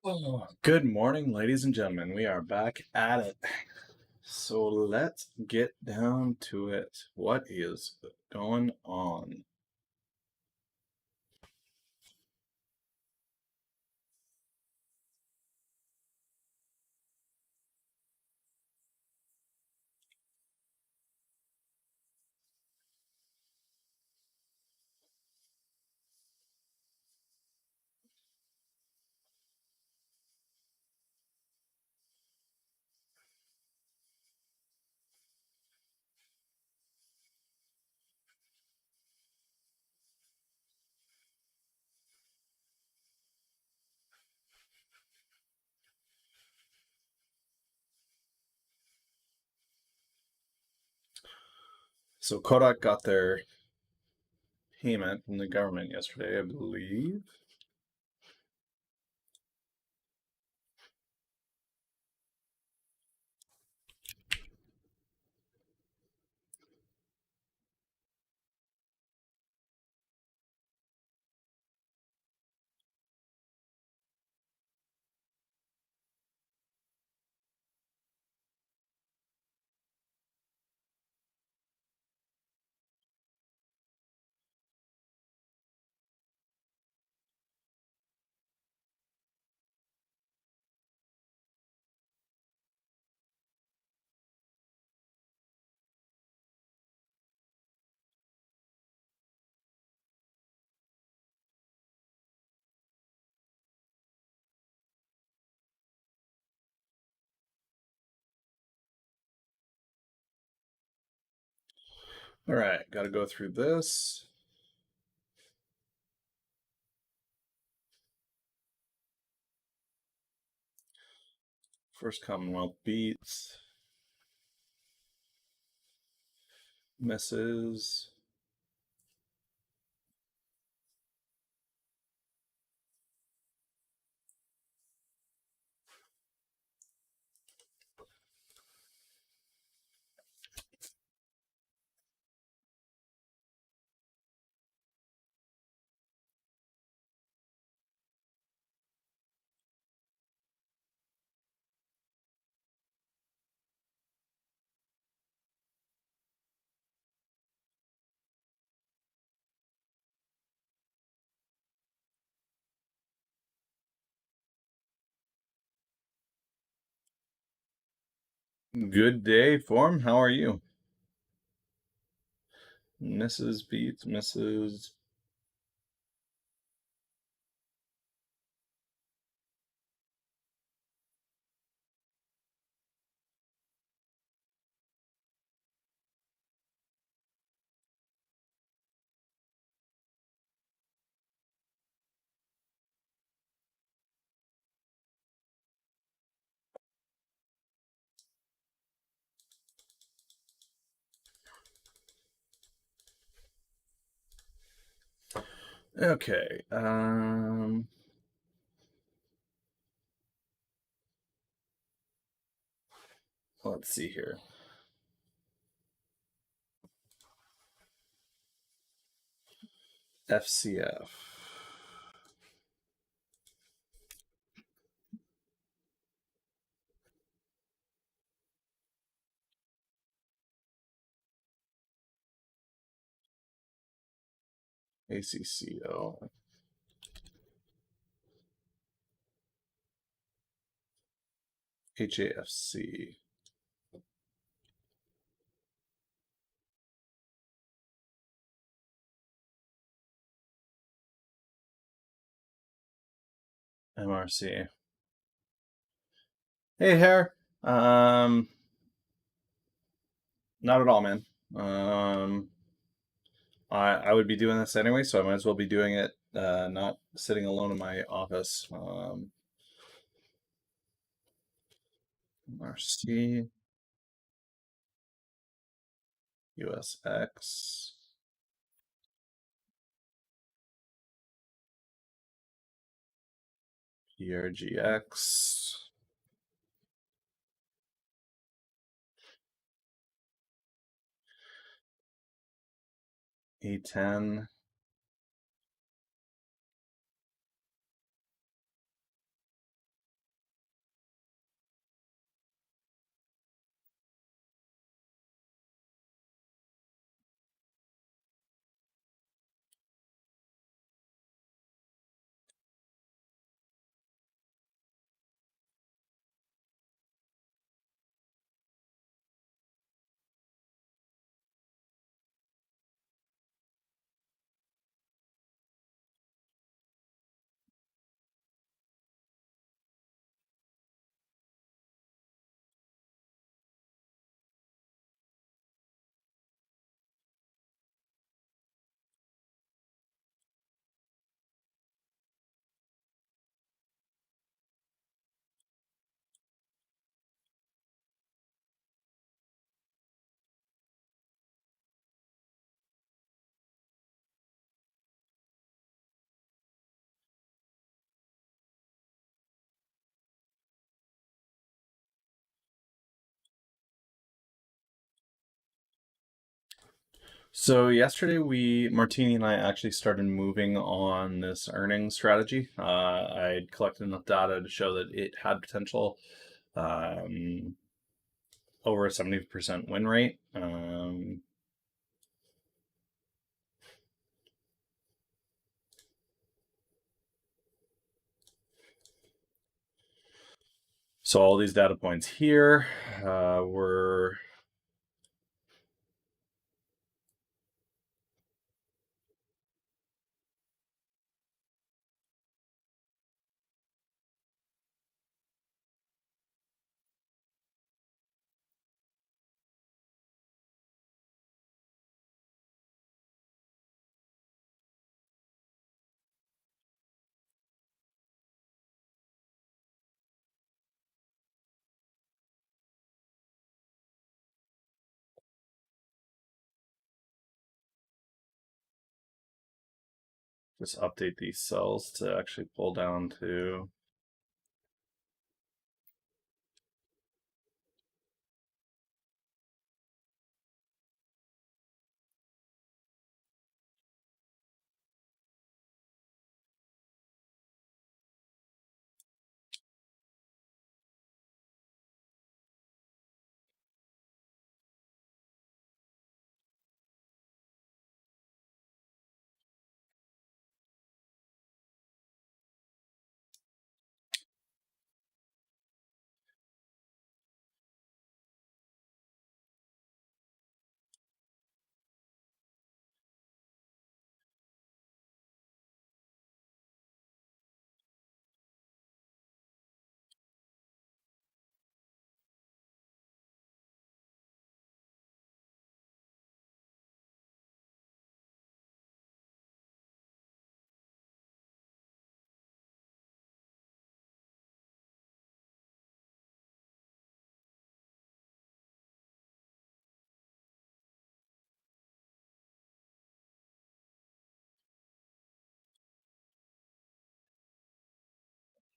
Oh, good morning, ladies and gentlemen. We are back at it. So let's get down to it. What is going on? So KODK got their payment from the government yesterday, I believe. All right, got to go through this. First Commonwealth beats. Misses. Good day, form. How are you? Misses beats, misses. Okay. Let's see here. FCF. ACCO. HAFC. MRC. Hey, Hair. Not at all, man. I would be doing this anyway, so I might as well be doing it, not sitting alone in my office. MRC, USX, PRGX, A10, So yesterday, Martini and I actually started moving on this earnings strategy. I collected enough data to show that it had potential, um, over a 70% win rate. So all these data points here were just update these cells to actually pull down to.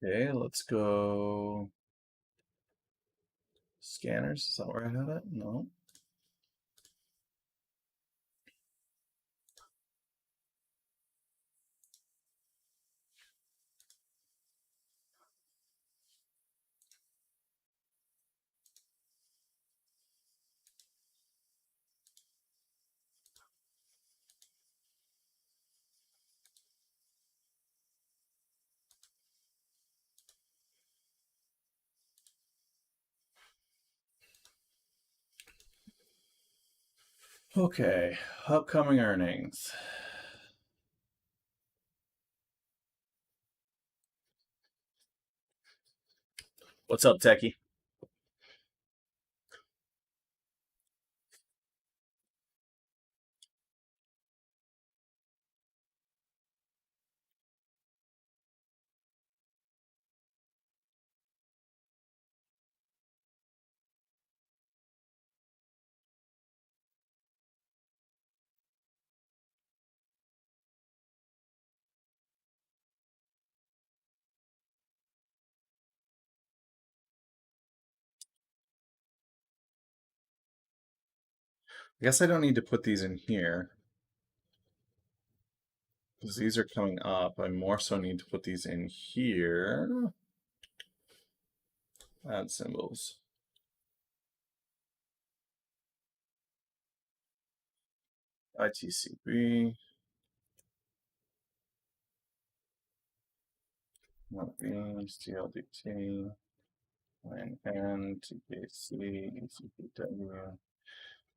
Okay, let's go scanners. Is that where I had it? No. Okay, upcoming earnings. What's up, Techie? I guess I don't need to put these in here because these are coming up. I more so need to put these in here. Add symbols. ITCB. Not beans. TLDT. INN. TKC. ECPW.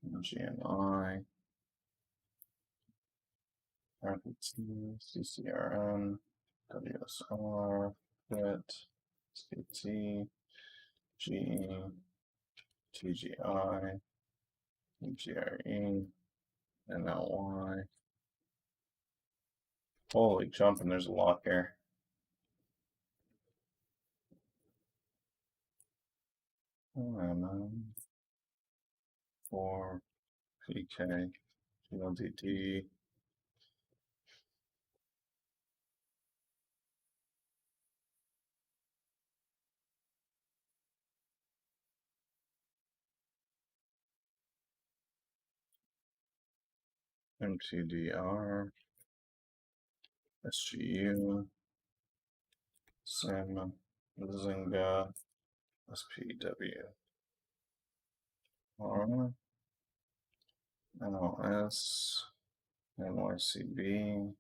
GNI. RPT. CCRN. WSR. FIT. SKT. GE. TGI. GRE. NLY. Holy jumping, there's a lot here. For PK, GLDD. MTDR, SGU, SIM, Zynga, SPW, R, NOS, NYCB,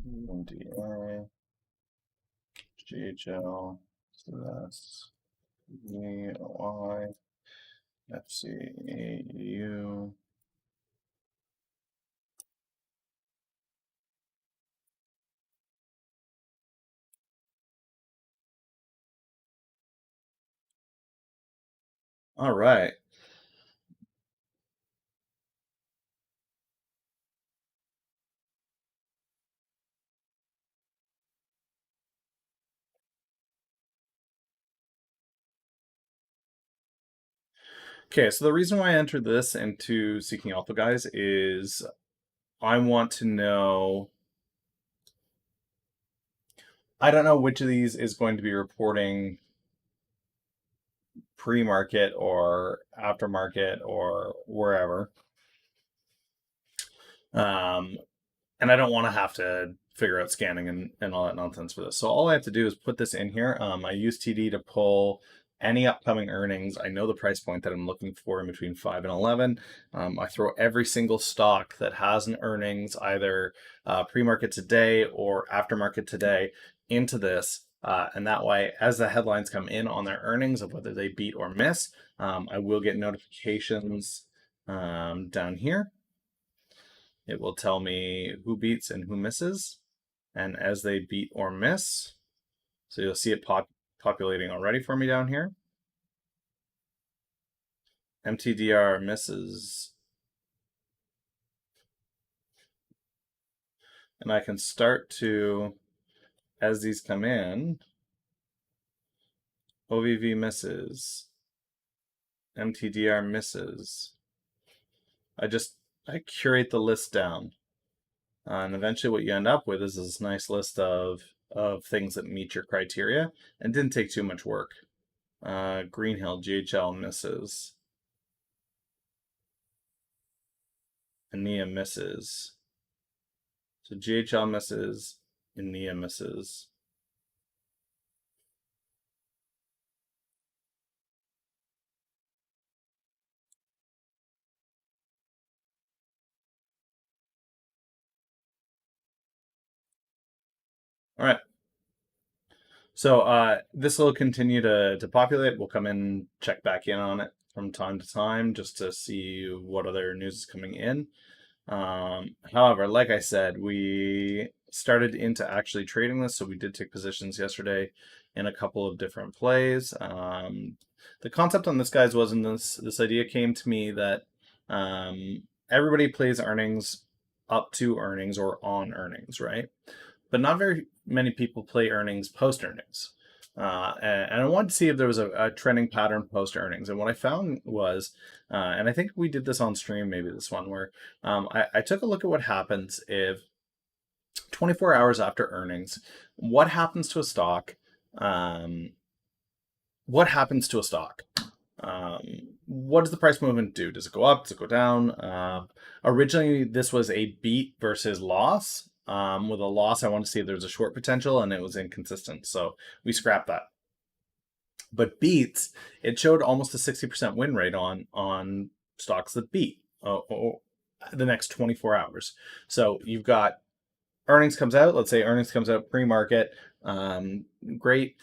MDA, GHL, CS, VOI, FCAU. All right. Okay, so the reason why I entered this into Seeking Alpha, guys, is I want to know. I don't know which of these is going to be reporting pre-market or aftermarket or wherever. And I don't want to have to figure out scanning and all that nonsense for this. So all I have to do is put this in here. I use TD to pull any upcoming earnings. I know the price point that I'm looking for in between 5 and 11. I throw every single stock that has an earnings, either pre-market today or aftermarket today, into this. And that way, as the headlines come in on their earnings of whether they beat or miss, I will get notifications down here. It will tell me who beats and who misses, and as they beat or miss, so you'll see it populating already for me down here. MTDR misses. And I can start to, as these come in, OVV misses, MTDR misses. I curate the list down. And eventually what you end up with is this nice list of things that meet your criteria and didn't take too much work. Greenhill, GHL misses. Ania misses. So GHL misses, Ania misses. All right. So this will continue to populate. We'll come in, check back in on it from time to time just to see what other news is coming in. However, like I said, we started into actually trading this, so we did take positions yesterday in a couple of different plays. The concept on this, guys, was in this idea came to me that everybody plays earnings up to earnings or on earnings, right? But not very many people play earnings post earnings. And I wanted to see if there was a trending pattern post earnings. And what I found was, and I think we did this on stream, maybe this one, where I took a look at what happens if 24 hours after earnings, what happens to a stock? What happens to a stock? What does the price movement do? Does it go up? Does it go down? Originally, this was a beat versus loss. With a loss, I wanted to see if there was a short potential, and it was inconsistent. So we scrapped that. But beats, it showed almost a 60% win rate on stocks that beat the next 24 hours. So you've got earnings comes out. Let's say earnings comes out pre-market. Great.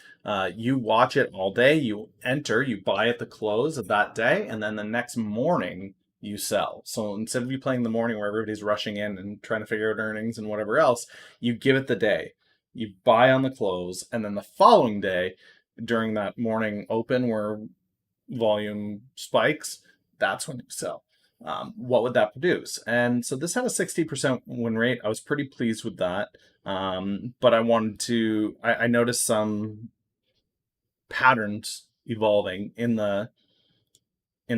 You watch it all day. You enter, you buy at the close of that day, and then the next morning you sell. So instead of you playing the morning where everybody's rushing in and trying to figure out earnings and whatever else, you give it the day. You buy on the close, and then the following day, during that morning open where volume spikes, that's when you sell. What would that produce? And so this had a 60% win rate. I was pretty pleased with that. But I wanted to, I noticed some patterns evolving in the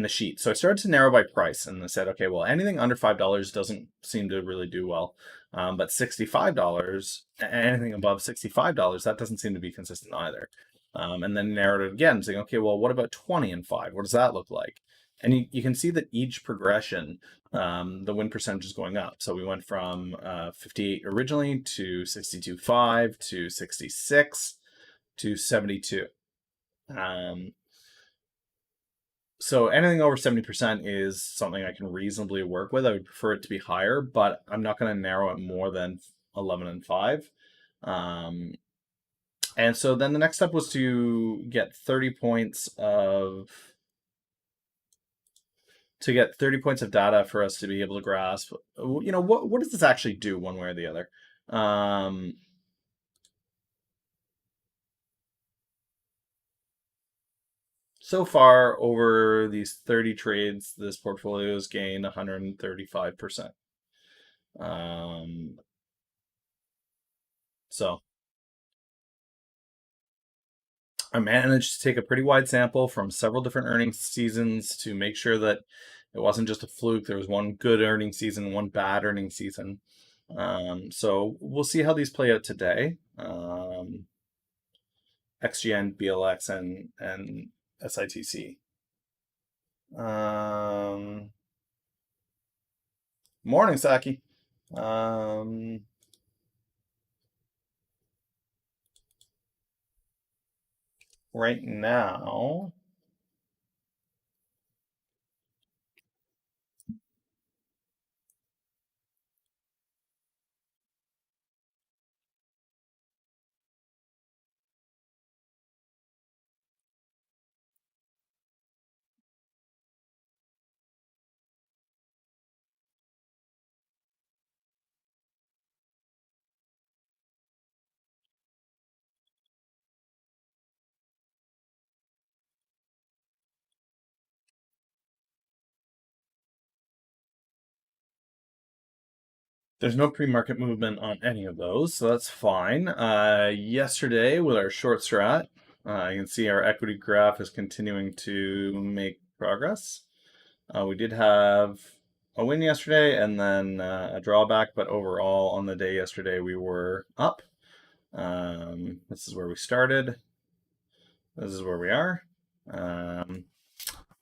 sheet. So I started to narrow by price, and I said, okay, well, anything under $5 doesn't seem to really do well. But $65, anything above $65, that doesn't seem to be consistent either. And then narrowed it again, saying, okay, well, what about 20 and 5? What does that look like? And you can see that each progression, the win percentage is going up. So we went from 58 originally to 62.5 to 66 to 72. So anything over 70% is something I can reasonably work with. I would prefer it to be higher, but I'm not going to narrow it more than 11 and 5. And so then the next step was to get 30 points of data for us to be able to grasp, what does this actually do one way or the other? So far, over these 30 trades, this portfolio has gained 135%. So I managed to take a pretty wide sample from several different earnings seasons to make sure that it wasn't just a fluke. There was one good earning season, one bad earning season. So we'll see how these play out today. XGN, BLX, and SITC. Morning, Saki. Right now, there's no pre-market movement on any of those, so that's fine. Yesterday, with our short strat, you can see our equity graph is continuing to make progress. We did have a win yesterday and then a drawback, but overall on the day yesterday we were up. This is where we started. This is where we are.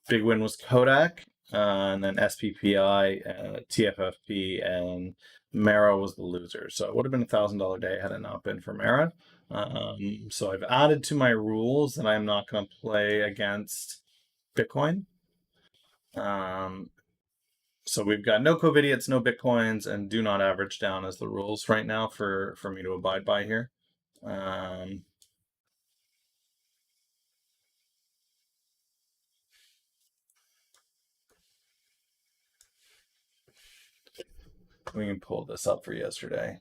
Big win was KODK, and then SPPI, TFFP, and Mara was the loser. So it would have been $1,000 day had it not been for Mara. So I've added to my rules that I'm not going to play against Bitcoin. So we've got no COVIDiots, no Bitcoins, and do not average down as the rules right now for me to abide by here. We can pull this up for yesterday.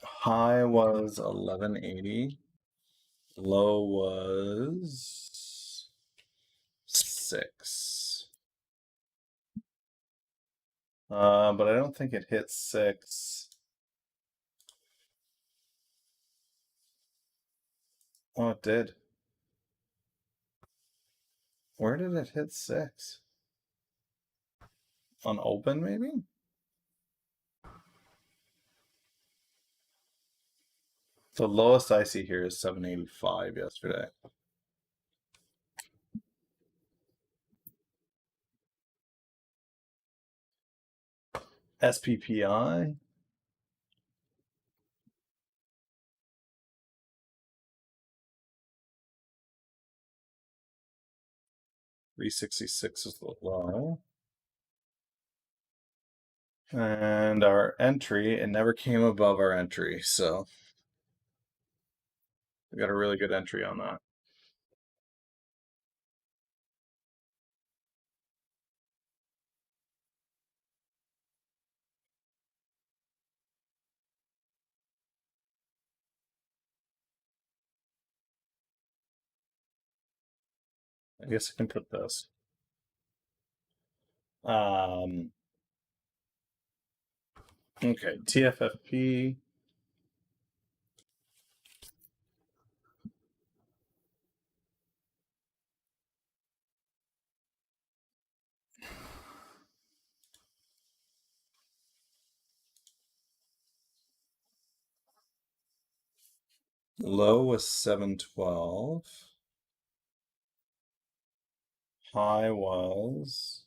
High was 1180. Low was 6. But I don't think it hit 6. Oh, it did. Where did it hit 6? On open, maybe? The lowest I see here is 785 yesterday. SPPI. $366 is the low. And our entry, it never came above our entry, so we got a really good entry on that. I guess I can put this. Okay, TFFP. Low was 712. High was...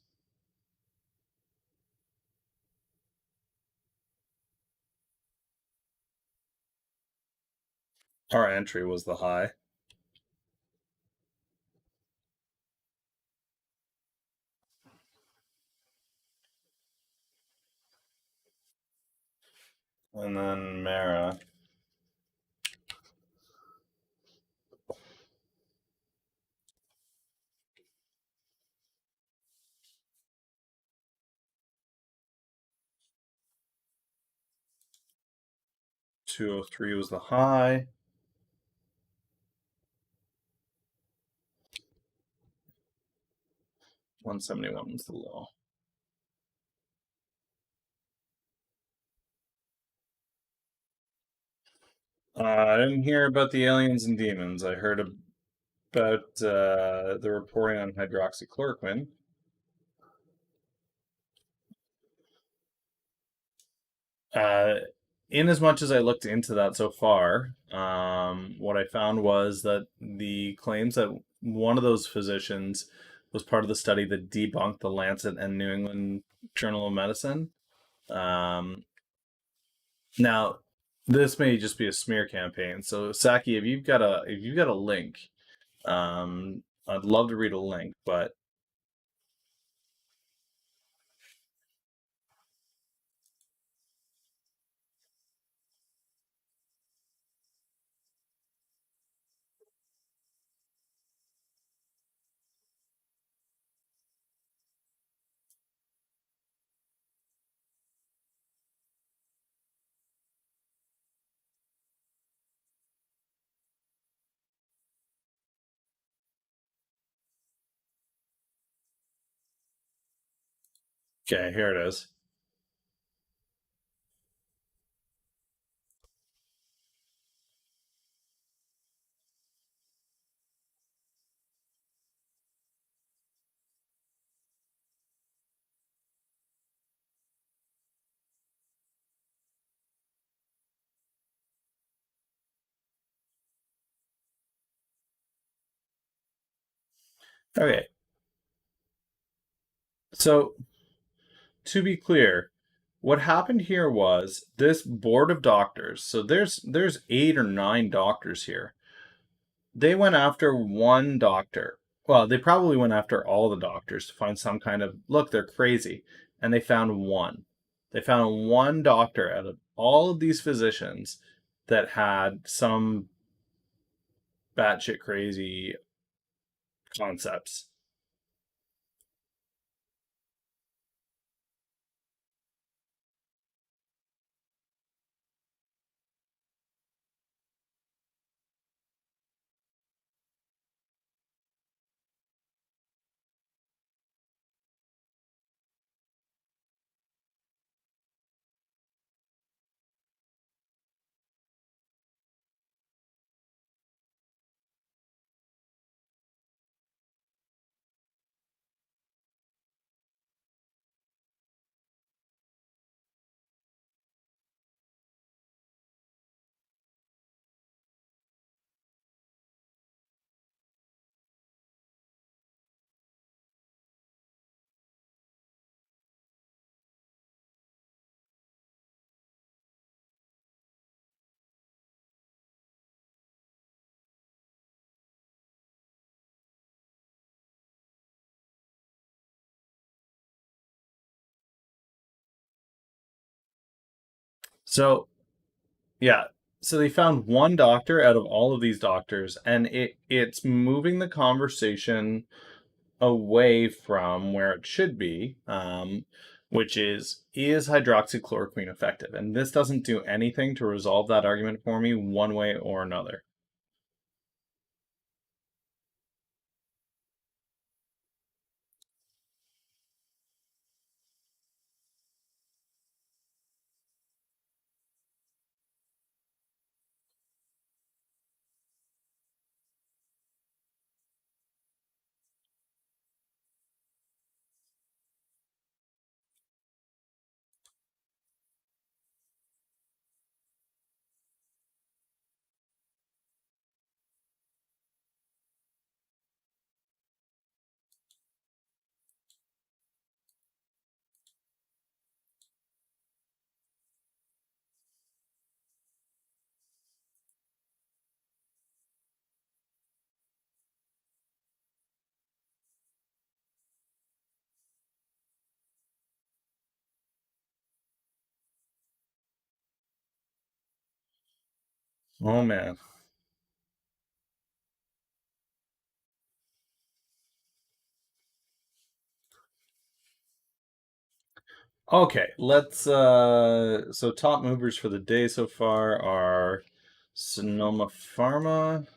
Our entry was the high. And then Mara. $203 was the high. $171 was the low. I didn't hear about the aliens and demons. I heard about the reporting on hydroxychloroquine. Uh, in as much as I looked into that so far, what I found was that the claims that one of those physicians was part of the study that debunked the Lancet and New England Journal of Medicine. Um, now, this may just be a smear campaign. So, Saki, if you've got a link, I'd love to read a link, but okay, here it is. Okay, so to be clear, what happened here was this board of doctors. So there's 8 or 9 doctors here. They went after one doctor. Well, they probably went after all the doctors to find some kind of look, they're crazy. And they found one. They found one doctor out of all of these physicians that had some batshit crazy concepts. So, yeah. So they found one doctor out of all of these doctors, and it's moving the conversation away from where it should be, which is hydroxychloroquine effective? And this doesn't do anything to resolve that argument for me one way or another. Oh man. Okay, let's so top movers for the day so far are Sonoma Pharma.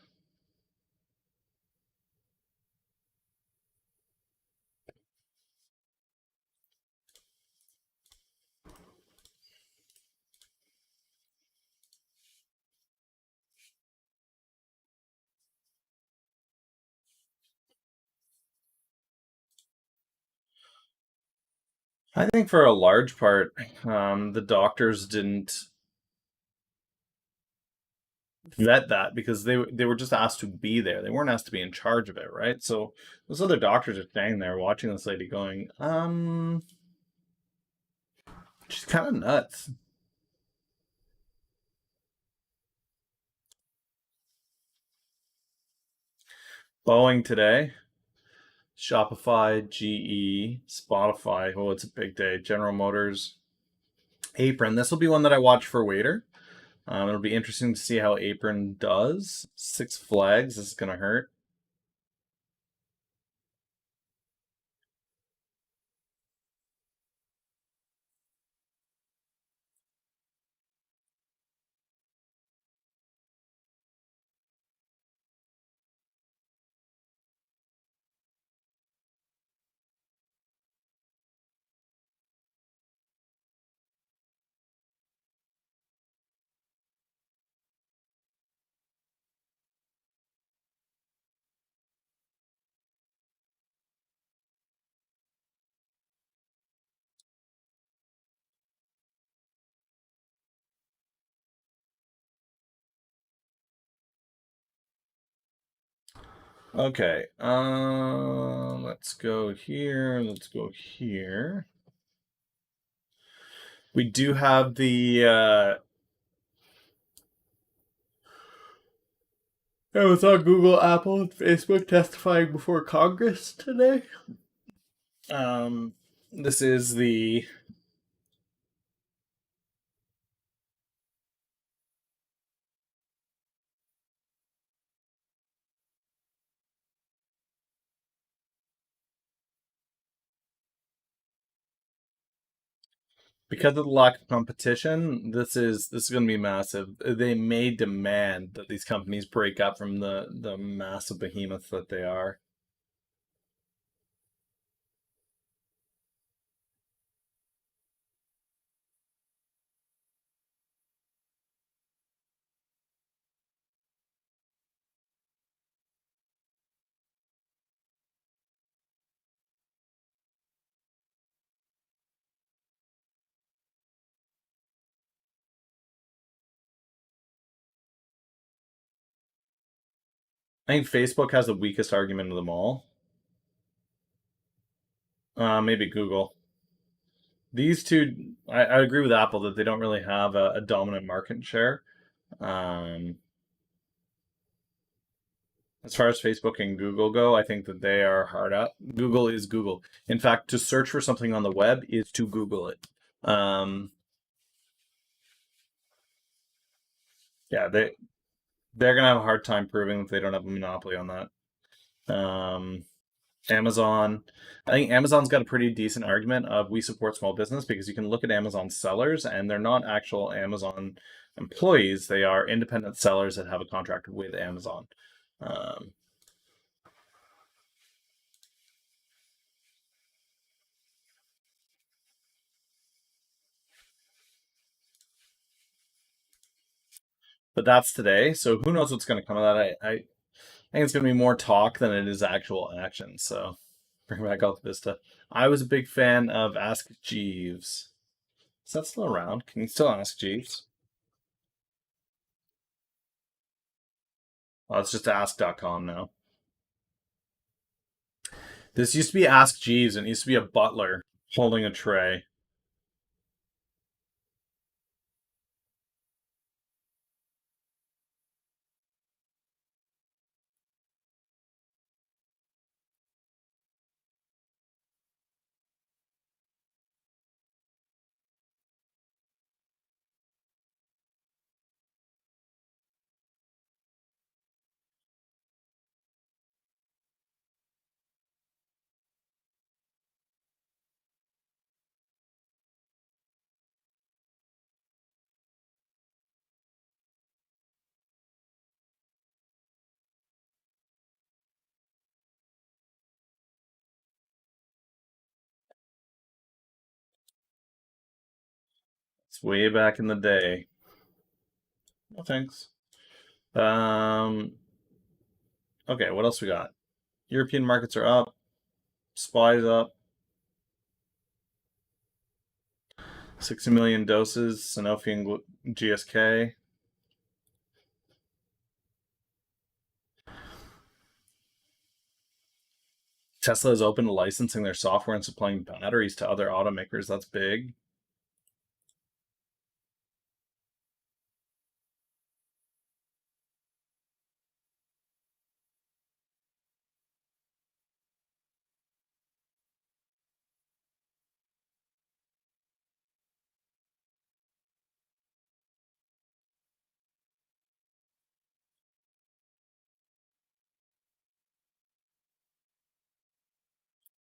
I think for a large part, the doctors didn't vet that because they were just asked to be there. They weren't asked to be in charge of it, right? So those other doctors are standing there watching this lady going, she's kind of nuts. Boeing today, Shopify, GE, Spotify. Oh, it's a big day. General Motors, Apron. This will be one that I watch for Waiter. It'll be interesting to see how Apron does. Six Flags. This is gonna hurt. Okay. Let's go here. Let's go here. We do have the Amazon, Google, Apple, and Facebook testifying before Congress today. Um, this is the because of the lack of competition. This is going to be massive. They may demand that these companies break up from the massive behemoths that they are. I think Facebook has the weakest argument of them all. Maybe Google. These two, I agree with Apple that they don't really have a dominant market share. Um, as far as Facebook and Google go, I think that they are hard up. Google is Google. In fact, to search for something on the web is to Google it. Um, yeah, they're gonna have a hard time proving that they don't have a monopoly on that. Amazon, I think Amazon's got a pretty decent argument of we support small business because you can look at Amazon sellers and they're not actual Amazon employees. They are independent sellers that have a contract with Amazon. Um, but that's today, so who knows what's going to come of that? I think it's going to be more talk than it is actual action. So bring back Alta Vista. I was a big fan of Ask Jeeves. Is that still around? Can you still ask Jeeves? Oh, it's just ask.com now. This used to be Ask Jeeves, and it used to be a butler holding a tray. It's way back in the day. No thanks. Okay, what else we got? European markets are up. Supplies up. 60 million doses. Sanofi and GSK. Tesla is open to licensing their software and supplying batteries to other automakers. That's big.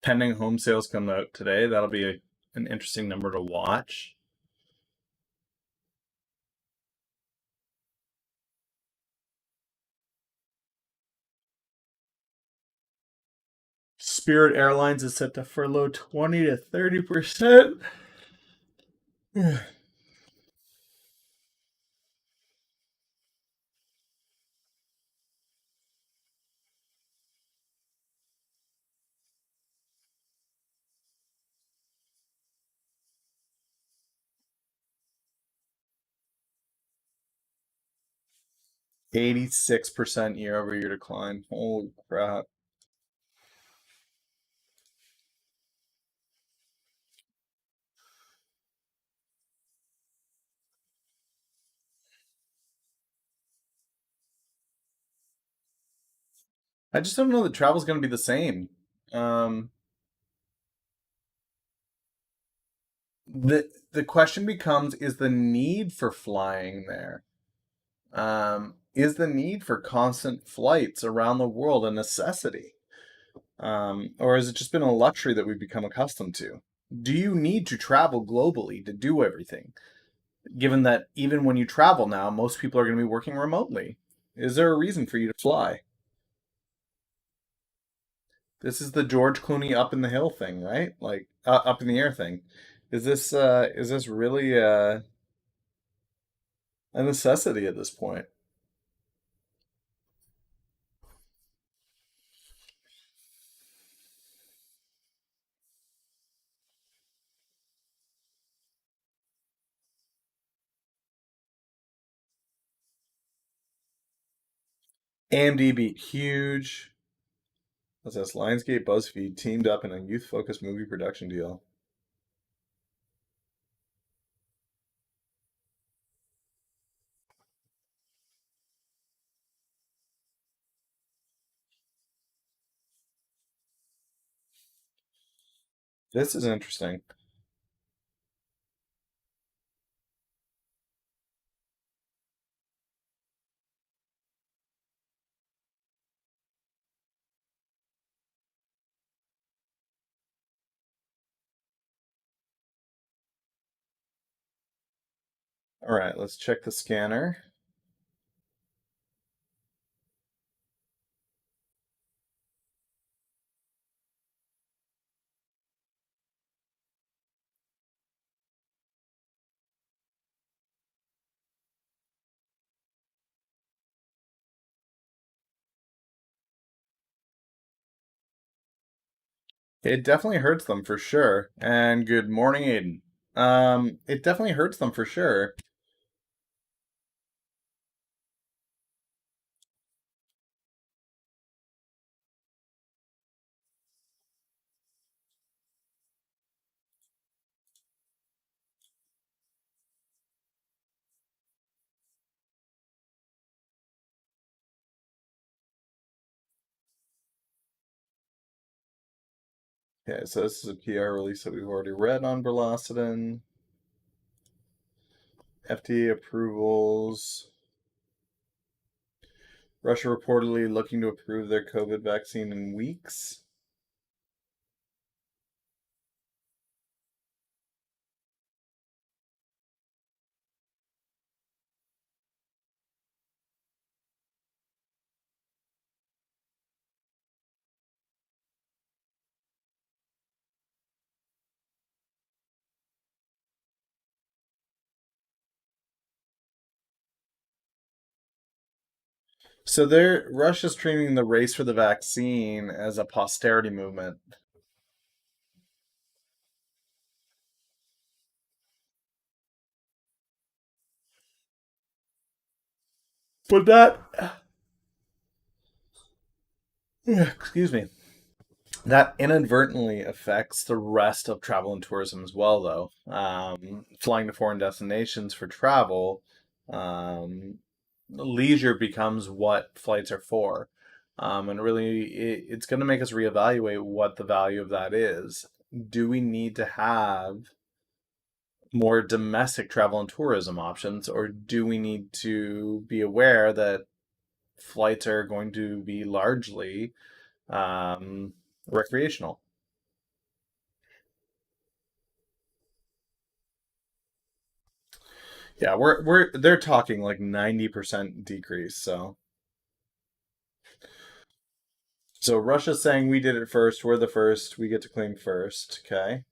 Pending home sales come out today. That'll be an interesting number to watch. Spirit Airlines is set to furlough 20 to 30%. 86% year-over-year decline. Holy crap. I just don't know that travel's going to be the same. The question becomes, is the need for flying there? Is the need for constant flights around the world a necessity? Or has it just been a luxury that we've become accustomed to? Do you need to travel globally to do everything? Given that even when you travel now, most people are going to be working remotely. Is there a reason for you to fly? This is the George Clooney up in the hill thing, right? Like up in the air thing. Is this really a necessity at this point? AMD beat huge. What's this? Lionsgate, BuzzFeed teamed up in a youth-focused movie production deal. This is interesting. All right, let's check the scanner. It definitely hurts them for sure. And good morning, Aiden. It definitely hurts them for sure. Okay, so this is a PR release that we've already read on Berlocidin. FDA approvals. Russia reportedly looking to approve their COVID vaccine in weeks. So Russia's treating the race for the vaccine as a posterity movement. But excuse me, that inadvertently affects the rest of travel and tourism as well, though. Flying to foreign destinations for travel, leisure becomes what flights are for. And really, it's going to make us reevaluate what the value of that is. Do we need to have more domestic travel and tourism options, or do we need to be aware that flights are going to be largely um, recreational? Yeah, they're talking like 90% decrease. So Russia's saying we did it first, we're the first, we get to claim first. Okay.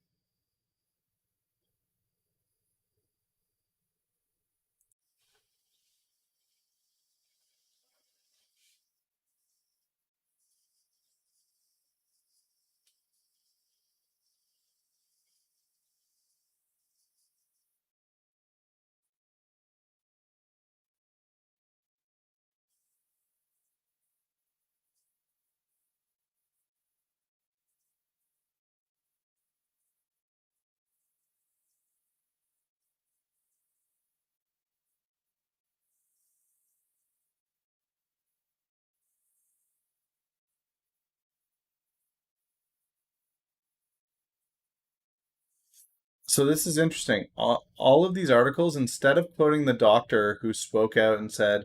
So this is interesting. All of these articles, instead of quoting the doctor who spoke out and said,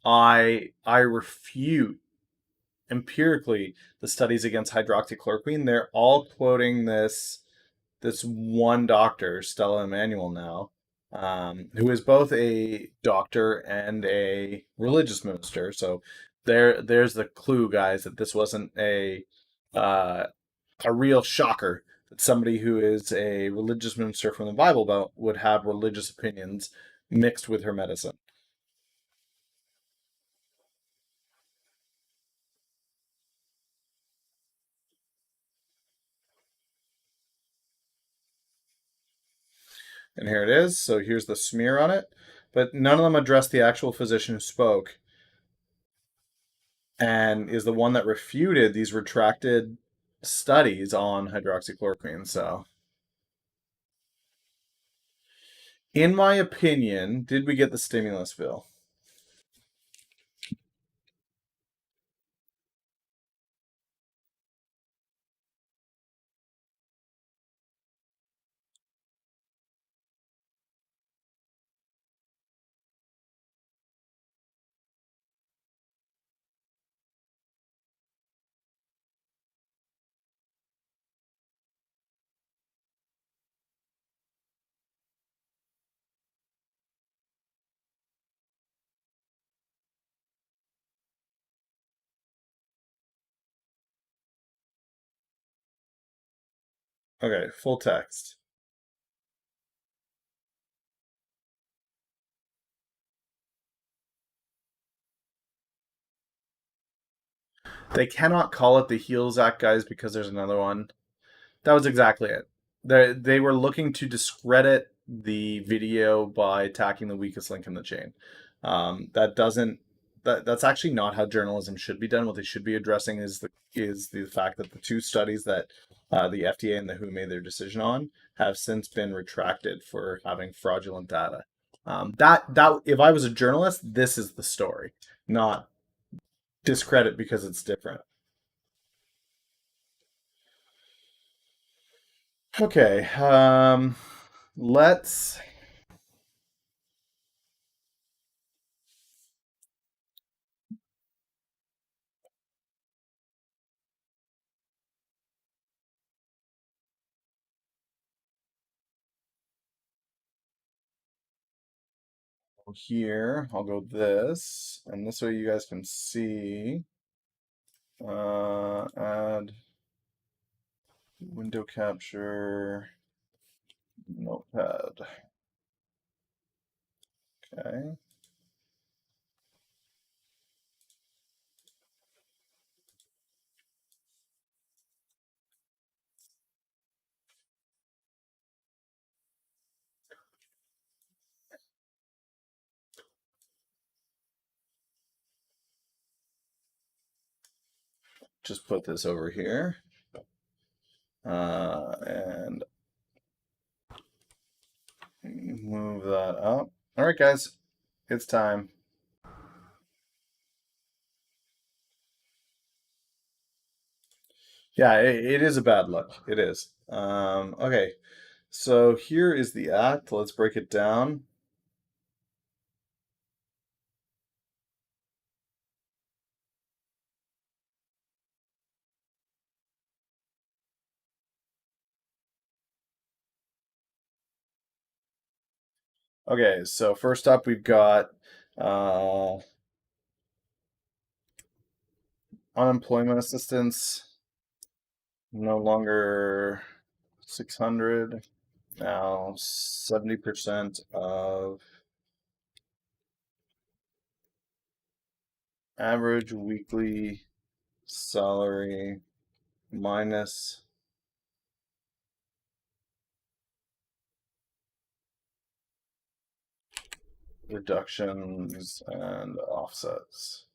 I refute empirically the studies against hydroxychloroquine, they're all quoting this one doctor, Stella Emanuel now, who is both a doctor and a religious minister. So there's the clue, guys, that this wasn't uh, a real shocker that somebody who is a religious minister from the Bible Belt would have religious opinions mixed with her medicine. And here it is. So here's the smear on it. But none of them address the actual physician who spoke and is the one that refuted these retracted studies on hydroxychloroquine. So, in my opinion, did we get the stimulus bill? Okay, full text. They cannot call it the Heals Act, guys, because there's another one. That was exactly it. They were looking to discredit the video by attacking the weakest link in the chain. That doesn't. That's actually not how journalism should be done. What they should be addressing is the fact that the two studies that the FDA and the WHO made their decision on have since been retracted for having fraudulent data. That if I was a journalist, this is the story, not discredit because it's different. Okay, let's go here. I'll go this, and this way you guys can see. Add window capture, notepad. Okay. just put this over here. And move that up. All right, guys, it's time. Yeah, it is a bad look. It is. Okay, so here is the act. Let's break it down. Okay, so first up, we've got uh, unemployment assistance, no longer 600, now 70% of average weekly salary minus reductions and offsets.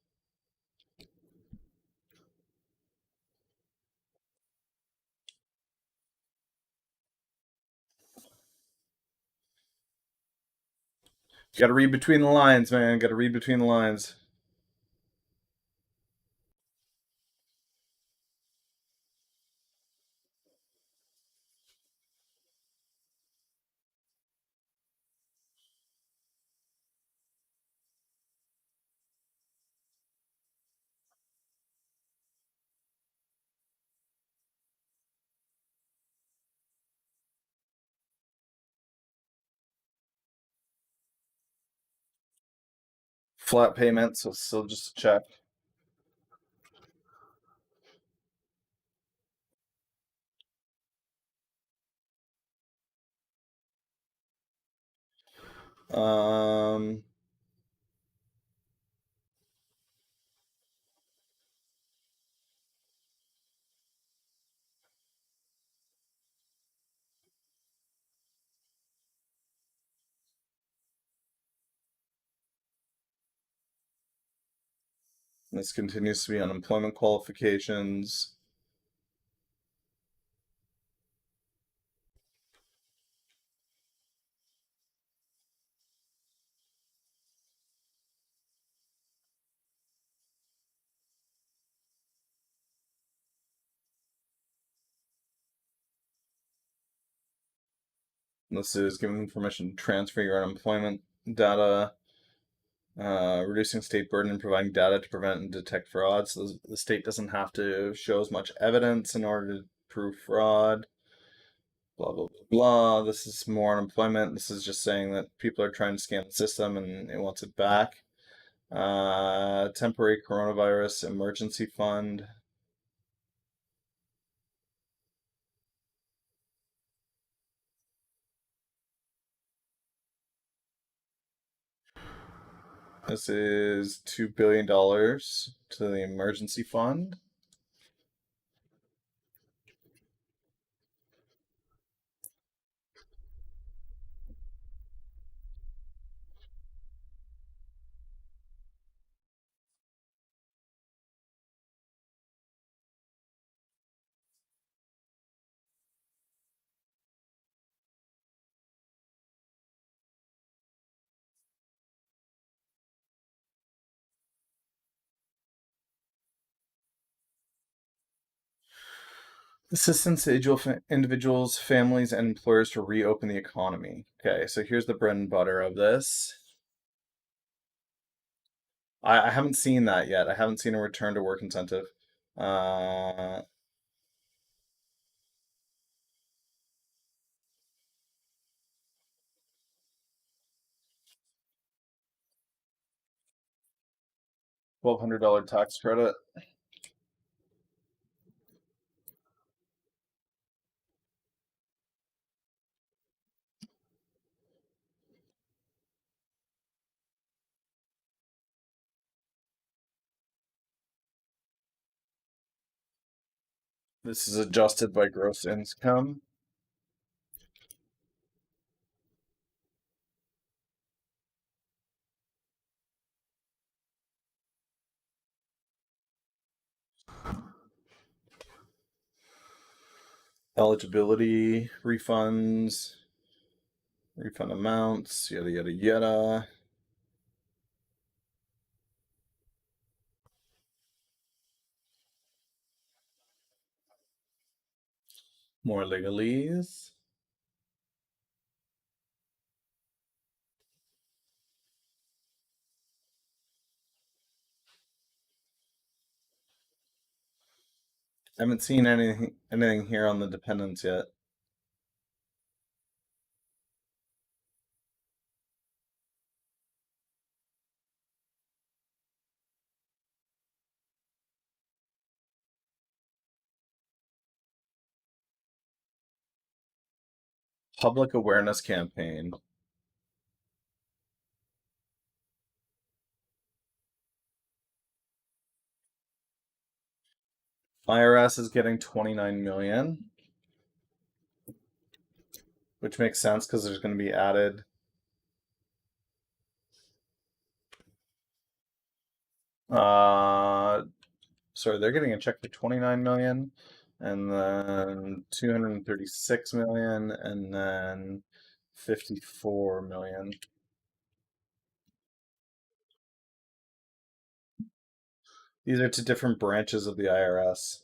Got to read between the lines, man. Got to read between the lines. Flat payment, so still just a check. Um, this continues to be unemployment qualifications. This is giving permission to transfer your unemployment data, reducing state burden and providing data to prevent and detect fraud. So the state doesn't have to show as much evidence in order to prove fraud. Blah, blah, blah, blah. This is more unemployment. This is just saying that people are trying to scam the system and it wants it back. Temporary coronavirus emergency fund. This is $2 billion to the emergency fund. Assistance to individuals, families, and employers to reopen the economy. Okay, so here's the bread and butter of this. I haven't seen that yet. I haven't seen a return to work incentive. Uh, $1,200 tax credit. This is adjusted by gross income. eligibility, refunds, refund amounts, yada yada yada. More legalese. I haven't seen anything here on the dependents yet. Public awareness campaign. IRS is getting 29 million, which makes sense because there's going to be added. Sorry, they're getting a check for 29 million, and then 236 million, and then 54 million. These are to different branches of the IRS.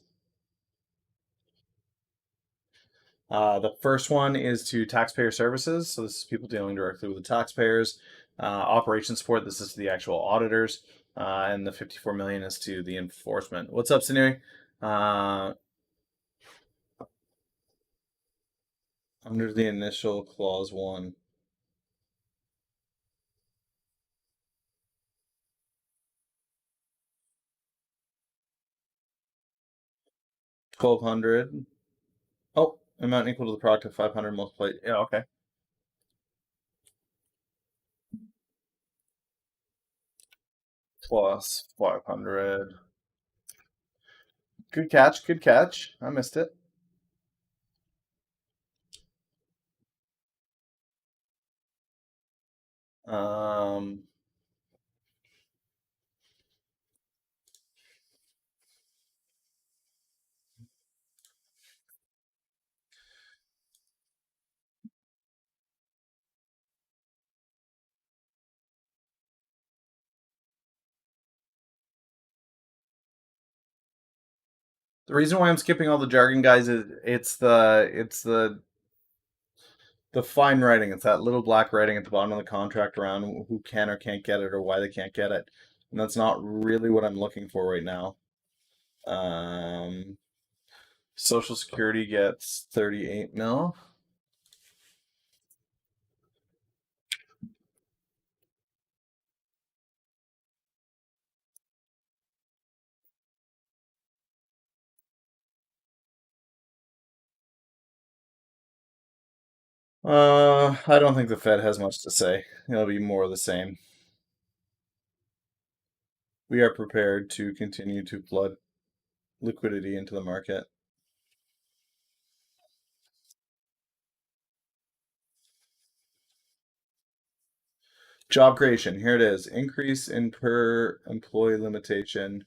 The first one is to taxpayer services. So this is people dealing directly with the taxpayers. Operation support. This is to the actual auditors. And the 54 million is to the enforcement. What's up, Sinewy? Under the initial clause 1. $1,200. Oh, amount equal to the product of 500 multiplied. Yeah, okay. Plus 500. Good catch. Good catch. I missed it. Um, the reason why I'm skipping all the jargon, guys, is it's the fine writing. It's that little black writing at the bottom of the contract around who can or can't get it or why they can't get it. And that's not really what I'm looking for right now. Social Security gets 38 mil. I don't think the Fed has much to say. It'll be more of the same. We are prepared to continue to flood liquidity into the market. Job creation. Here it is. Increase in per employee limitation.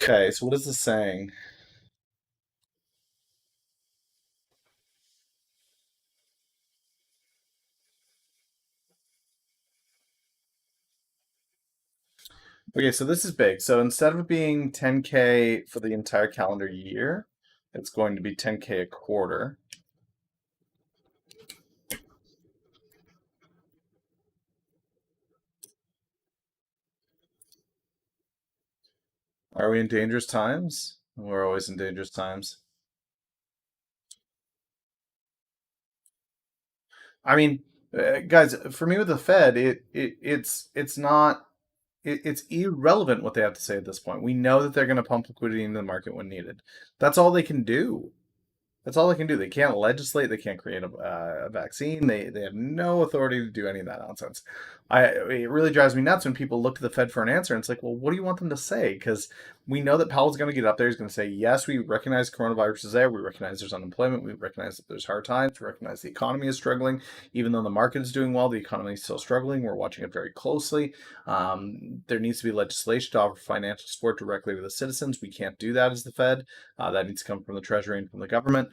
Okay, so what is this saying? Okay, so this is big. So instead of it being 10K for the entire calendar year, it's going to be 10K a quarter. Are we in dangerous times? We're always in dangerous times. I mean, guys, for me with the Fed, it's not it's irrelevant what they have to say at this point. We know that they're going to pump liquidity into the market when needed. That's all they can do. That's all they can do. They can't legislate. They can't create a vaccine. They have no authority to do any of that nonsense. It really drives me nuts when people look to the Fed for an answer. And it's like, well, what do you want them to say? Because we know that Powell's going to get up there. He's going to say, yes, we recognize coronavirus is there. We recognize there's unemployment. We recognize that there's hard times. We recognize the economy is struggling. Even though the market is doing well, the economy is still struggling. We're watching it very closely. There needs to be legislation to offer financial support directly to the citizens. We can't do that as the Fed. That needs to come from the Treasury and from the government.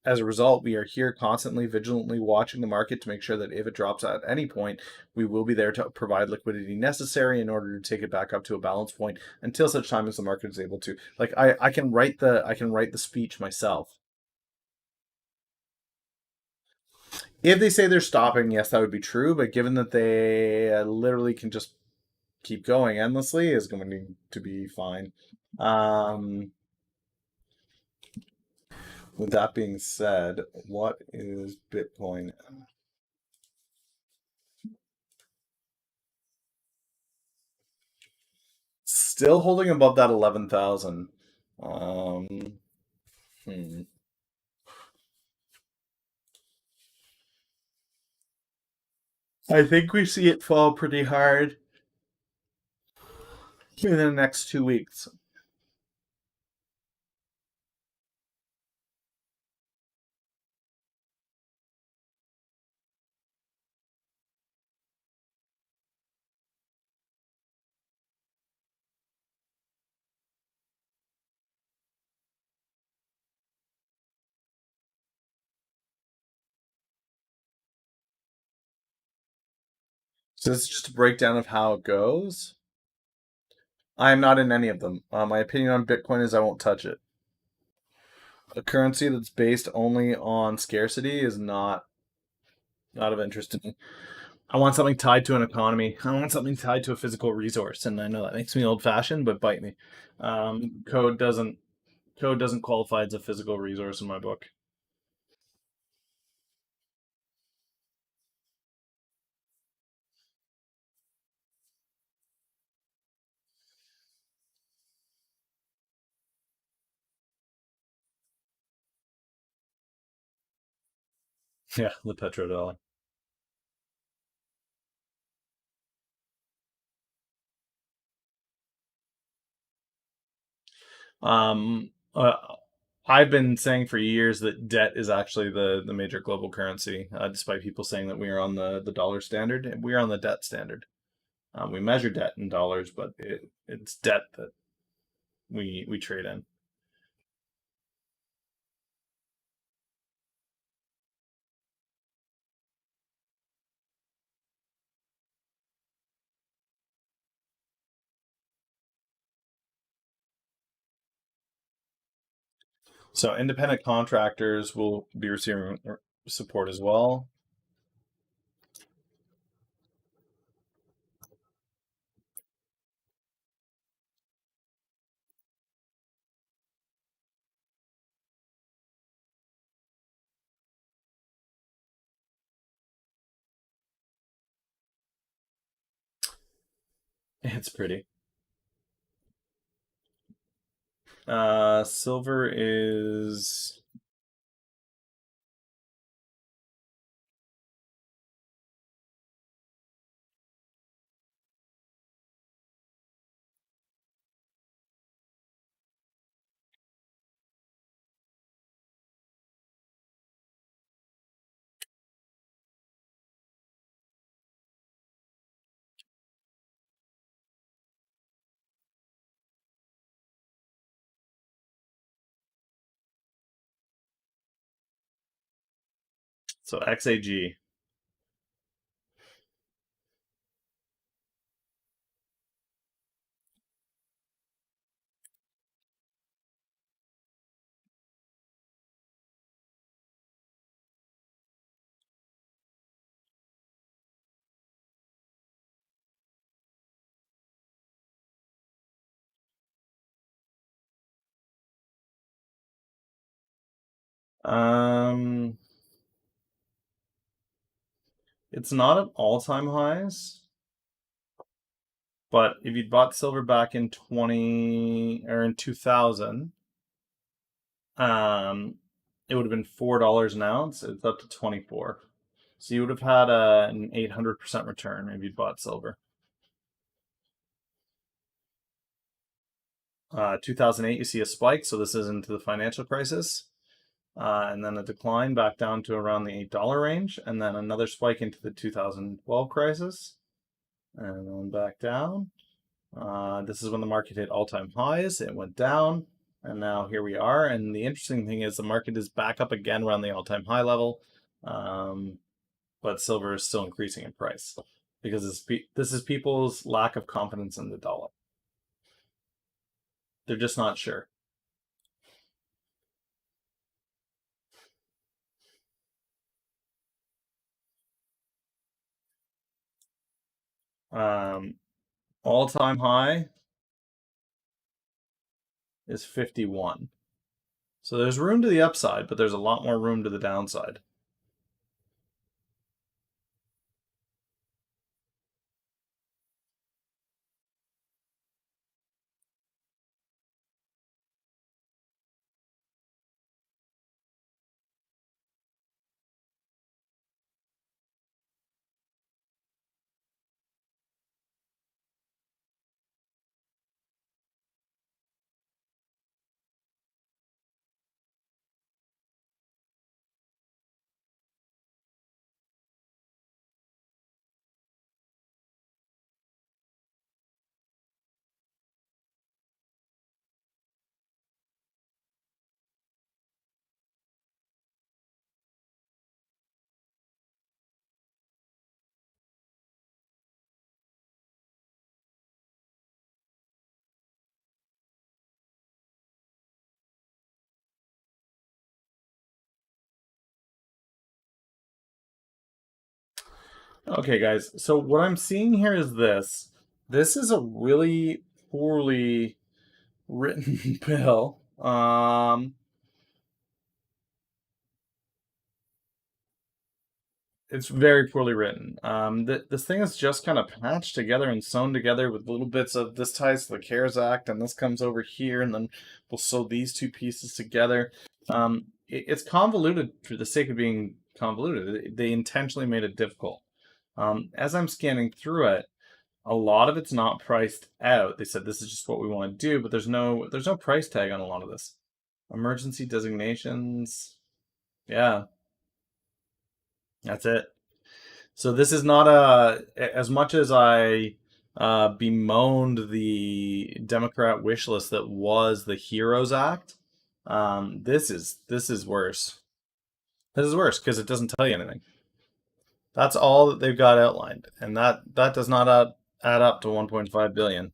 As a result, we are here constantly, vigilantly watching the market to make sure that if it drops at any point, we will be there to provide liquidity necessary in order to take it back up to a balance point until such time as the market is able to. Like I can write the speech myself. If they say they're stopping, yes, that would be true. But given that they literally can just keep going endlessly, is going to be fine. With that being said, what is Bitcoin? Still holding above that 11,000. Um, hmm. I think we see it fall pretty hard in the next 2 weeks. So this is just a breakdown of how it goes. I am not in any of them. My opinion on Bitcoin is I won't touch it. A currency that's based only on scarcity is not of interest to me. I want something tied to an economy. I want something tied to a physical resource, and I know that makes me old fashioned, but bite me. Code doesn't qualify as a physical resource in my book. Yeah, the petrodollar. Um, uh, I've been saying for years that debt is actually the major global currency, despite people saying that we are on the dollar standard. We are on the debt standard. We measure debt in dollars, but it's debt that we trade in. So independent contractors will be receiving support as well. It's pretty. Silver is so XAG. Um, it's not at all-time highs, but if you bought silver back in 20 or in 2000, it would have been $4 an ounce. It's up to 24. So you would have had an 800% return if you'd bought silver. 2008, you see a spike. So this is into the financial crisis. And then a decline back down to around the $8 range. And then another spike into the 2012 crisis. And then back down. This is when the market hit all-time highs. It went down. And now here we are. And the interesting thing is the market is back up again around the all-time high level. But silver is still increasing in price because this is people's lack of confidence in the dollar. They're just not sure. Um, All-time high is 51. So there's room to the upside, but there's a lot more room to the downside. Okay, guys. So what I'm seeing here is this. This is a really poorly written bill. It's very poorly written. This thing is just kind of patched together and sewn together with little bits of this ties to the CARES Act, and this comes over here, and then we'll sew these two pieces together. It's convoluted for the sake of being convoluted. They intentionally made it difficult. As I'm scanning through it, a lot of it's not priced out. They said this is just what we want to do, but there's no price tag on a lot of this. Emergency designations, yeah, that's it. So this is not as much as I bemoaned the Democrat wish list that was the Heroes Act. This is worse. This is worse because it doesn't tell you anything. That's all that they've got outlined, and that does not add up to 1.5 billion.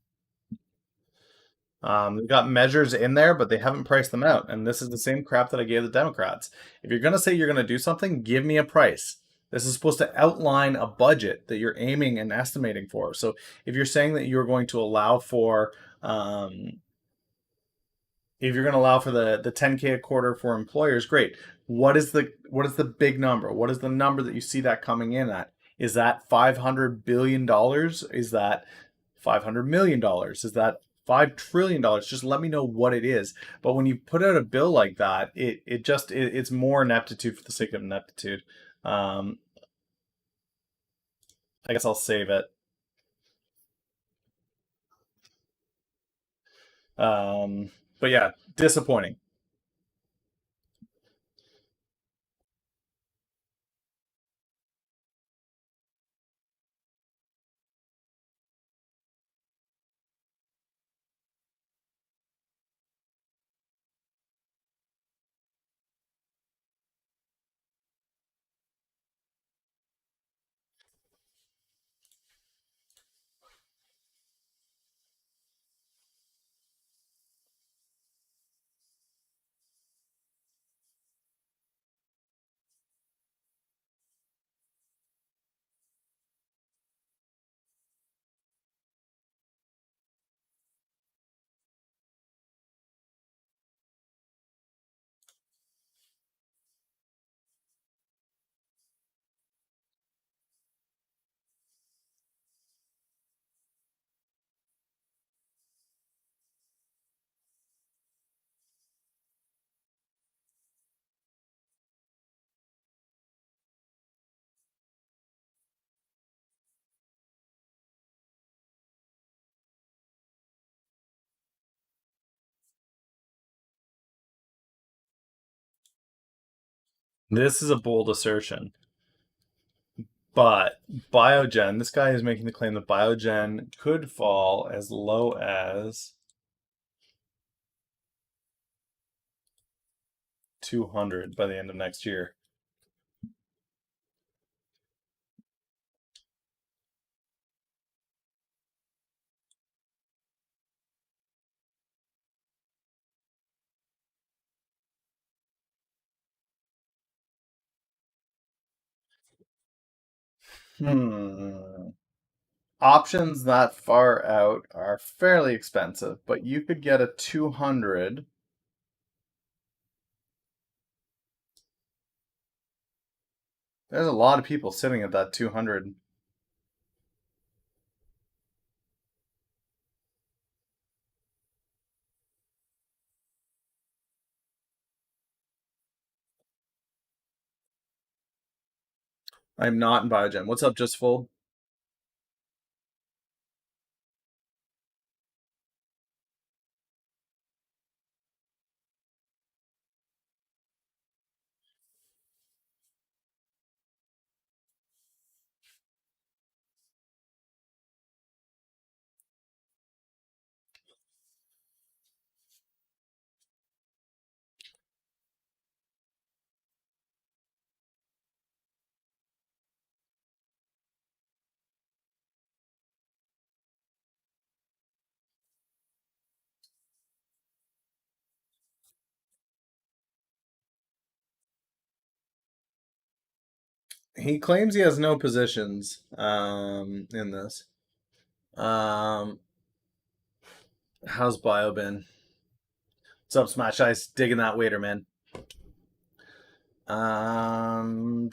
They've got measures in there, but they haven't priced them out. And this is the same crap that I gave the Democrats. If you're going to say you're going to do something, give me a price. This is supposed to outline a budget that you're aiming and estimating for. So if you're saying that you're going to allow for, if you're going to allow for the 10K a quarter for employers, great. What is the big number? What is the number that you see that coming in at? Is that $500 billion? Is that $500 million? Is that $5 trillion? Just let me know what it is. But when you put out a bill like that, it's more ineptitude for the sake of ineptitude. Um, I guess I'll save it. But yeah, disappointing. This is a bold assertion. But Biogen, this guy is making the claim that Biogen could fall as low as 200 by the end of next year. Hmm. Options that far out are fairly expensive, but you could get a 200. There's a lot of people sitting at that 200. I'm not in Biogen. What's up, Just Fold? He claims he has no positions in this. Um, how's Bio been? What's up, Smash Ice? Digging that waiter, man. Um,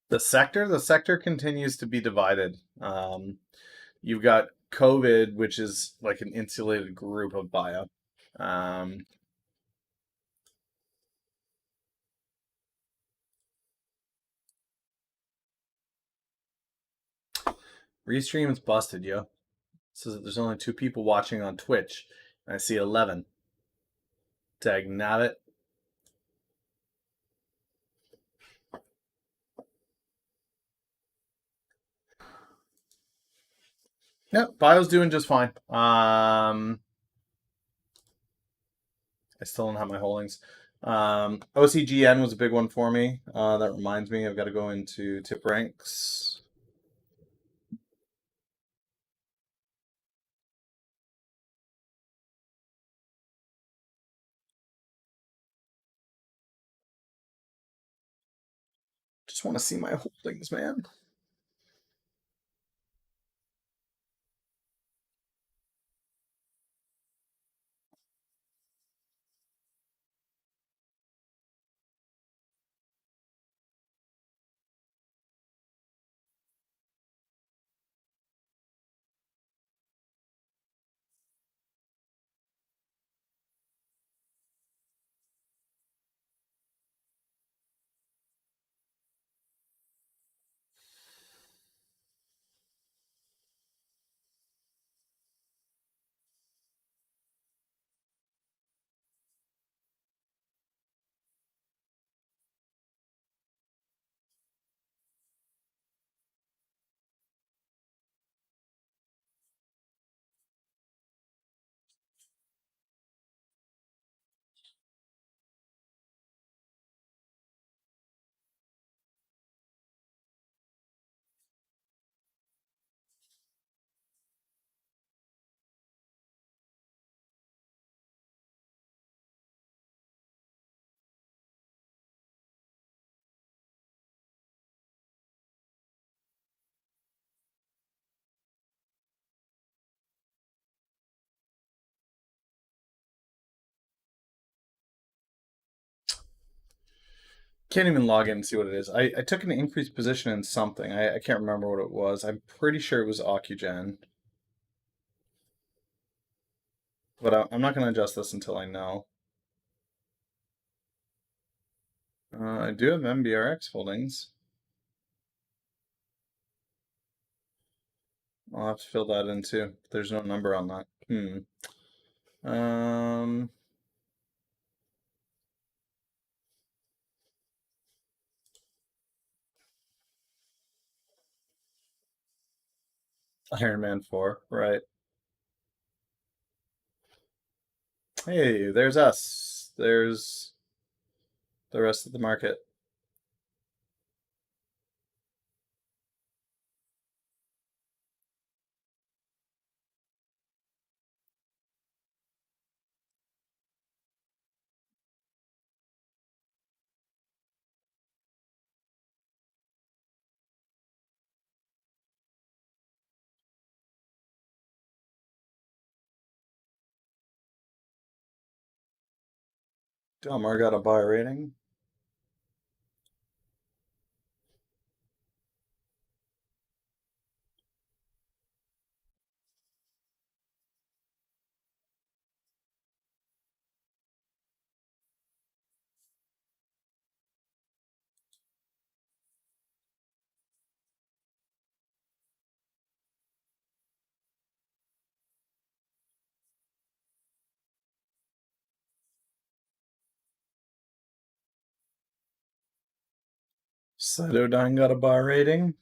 the sector continues to be divided. You've got COVID, which is like an insulated group of bio. Um, Restream is busted, yo. It says that there's only 2 people watching on Twitch, and I see 11. Tag nabbit. Yep, bio's doing just fine. I still don't have my holdings. OCGN was a big one for me. That reminds me, I've got to go into tip ranks. Just want to see my holdings, man. Can't even log in and see what it is. I took an increased position in something. I can't remember what it was. I'm pretty sure it was OCGN. But I'm not going to adjust this until I know. I do have MBRX holdings. I'll have to fill that in too. There's no number on that. Um, Iron Man 4, right. Hey, there's us. There's the rest of the market. Delmar got a buy rating. Cytodyne got a buy rating.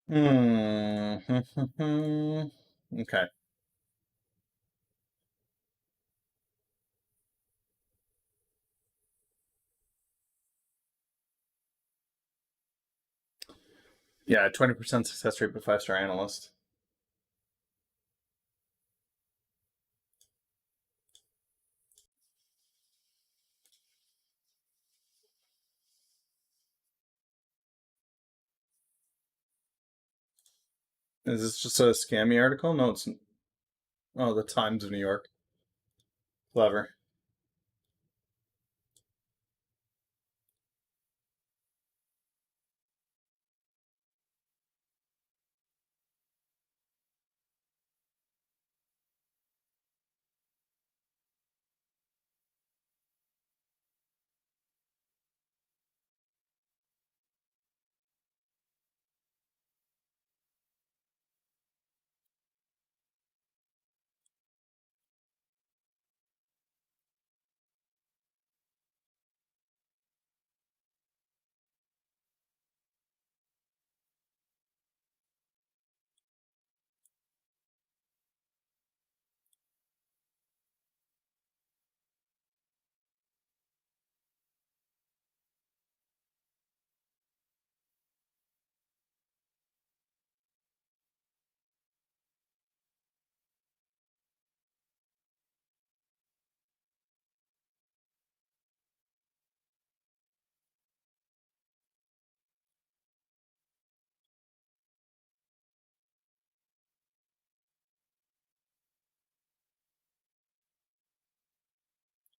Hmm. Okay. Yeah, 20% success rate with 5-star analyst. Is this just a scammy article? No, it's. Oh, the Times of New York. Clever.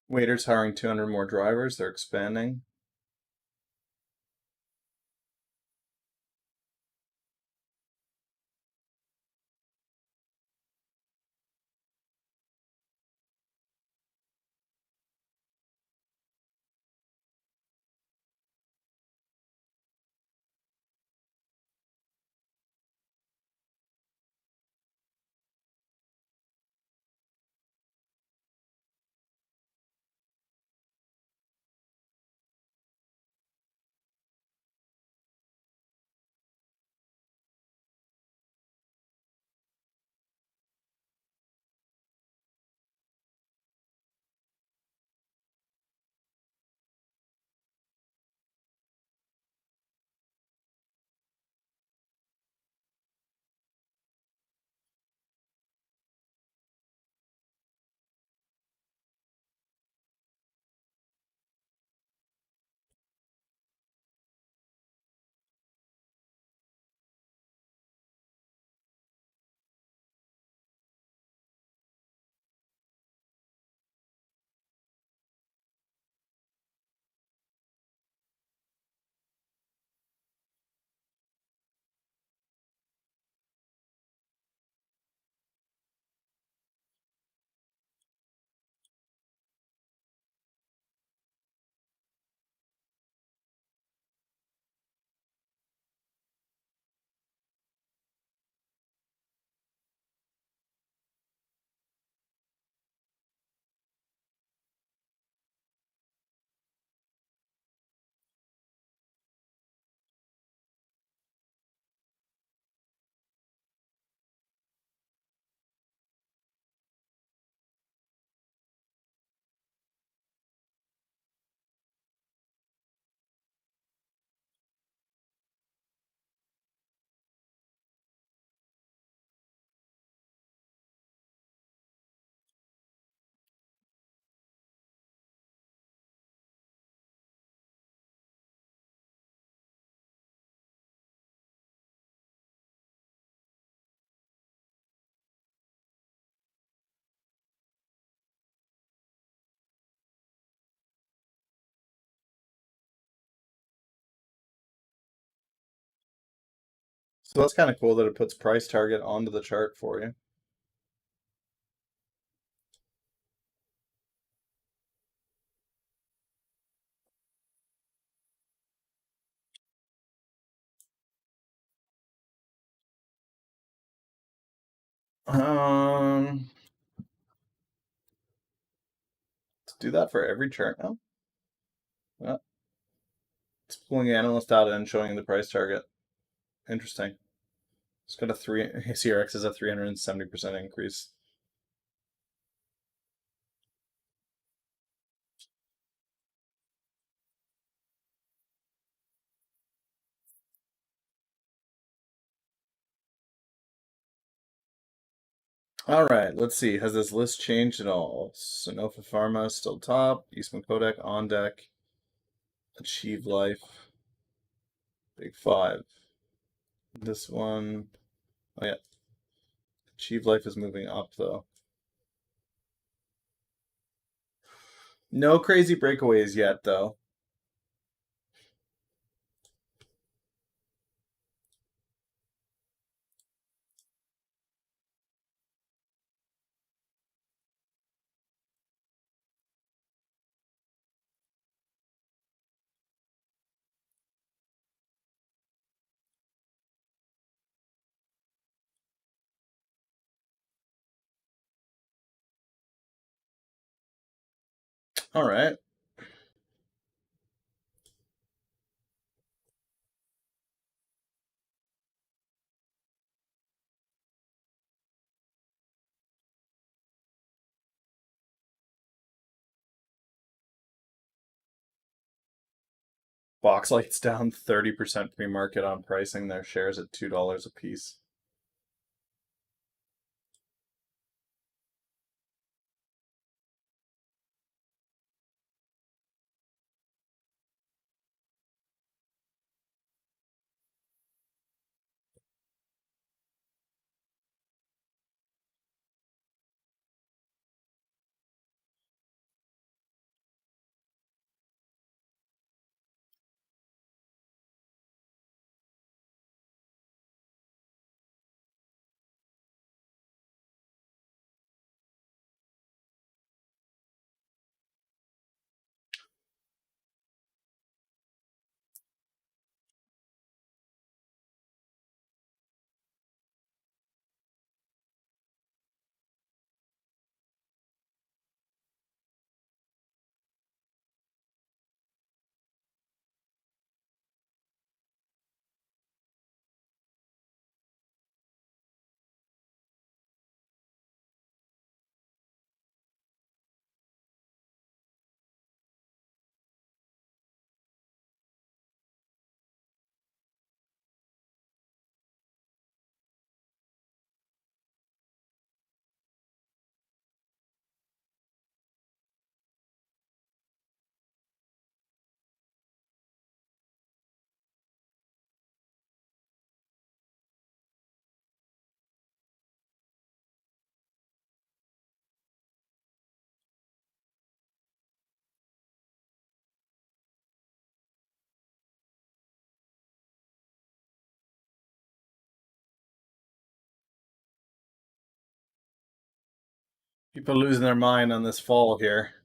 Waiters hiring 200 more drivers. They're expanding. So that's kind of cool that it puts price target onto the chart for you. Let's do that for every chart now. Yeah, it's pulling analyst data and showing the price target. Interesting. It's got a CRX is a 370% increase. All right, let's see. Has this list changed at all? SNOA Pharma still top. Eastman Kodak on deck. Achieve Life. Big Five. This one. Oh yeah. Achieve Life is moving up though. No crazy breakaways yet though. All right. Boxlight's down 30% pre-market on pricing their shares at $2 a piece. People losing their mind on this fall here.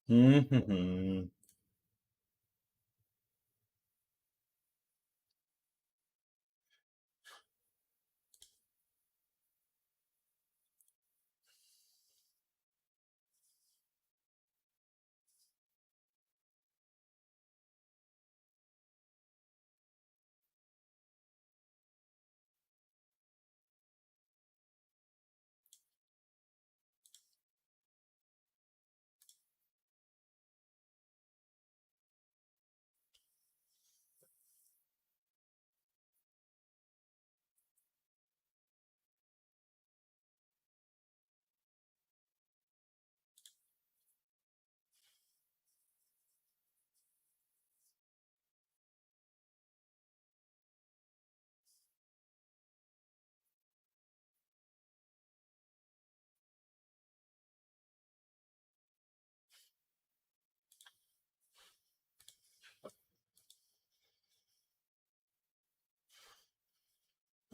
Mm-hmm.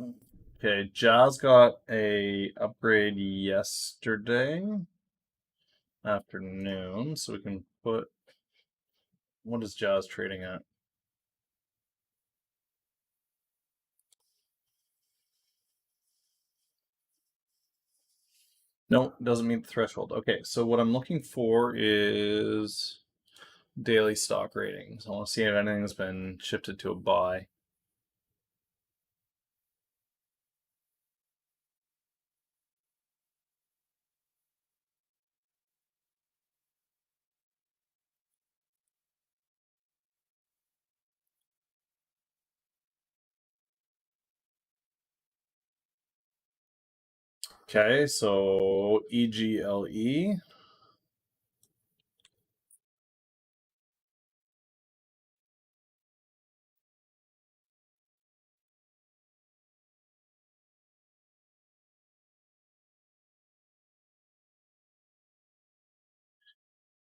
Okay, Jazz got a upgrade yesterday afternoon, so we can put, what is Jazz trading at? No, doesn't meet the threshold. Okay, so what I'm looking for is daily stock ratings. I want to see if anything's been shifted to a buy. Okay, so EGLE.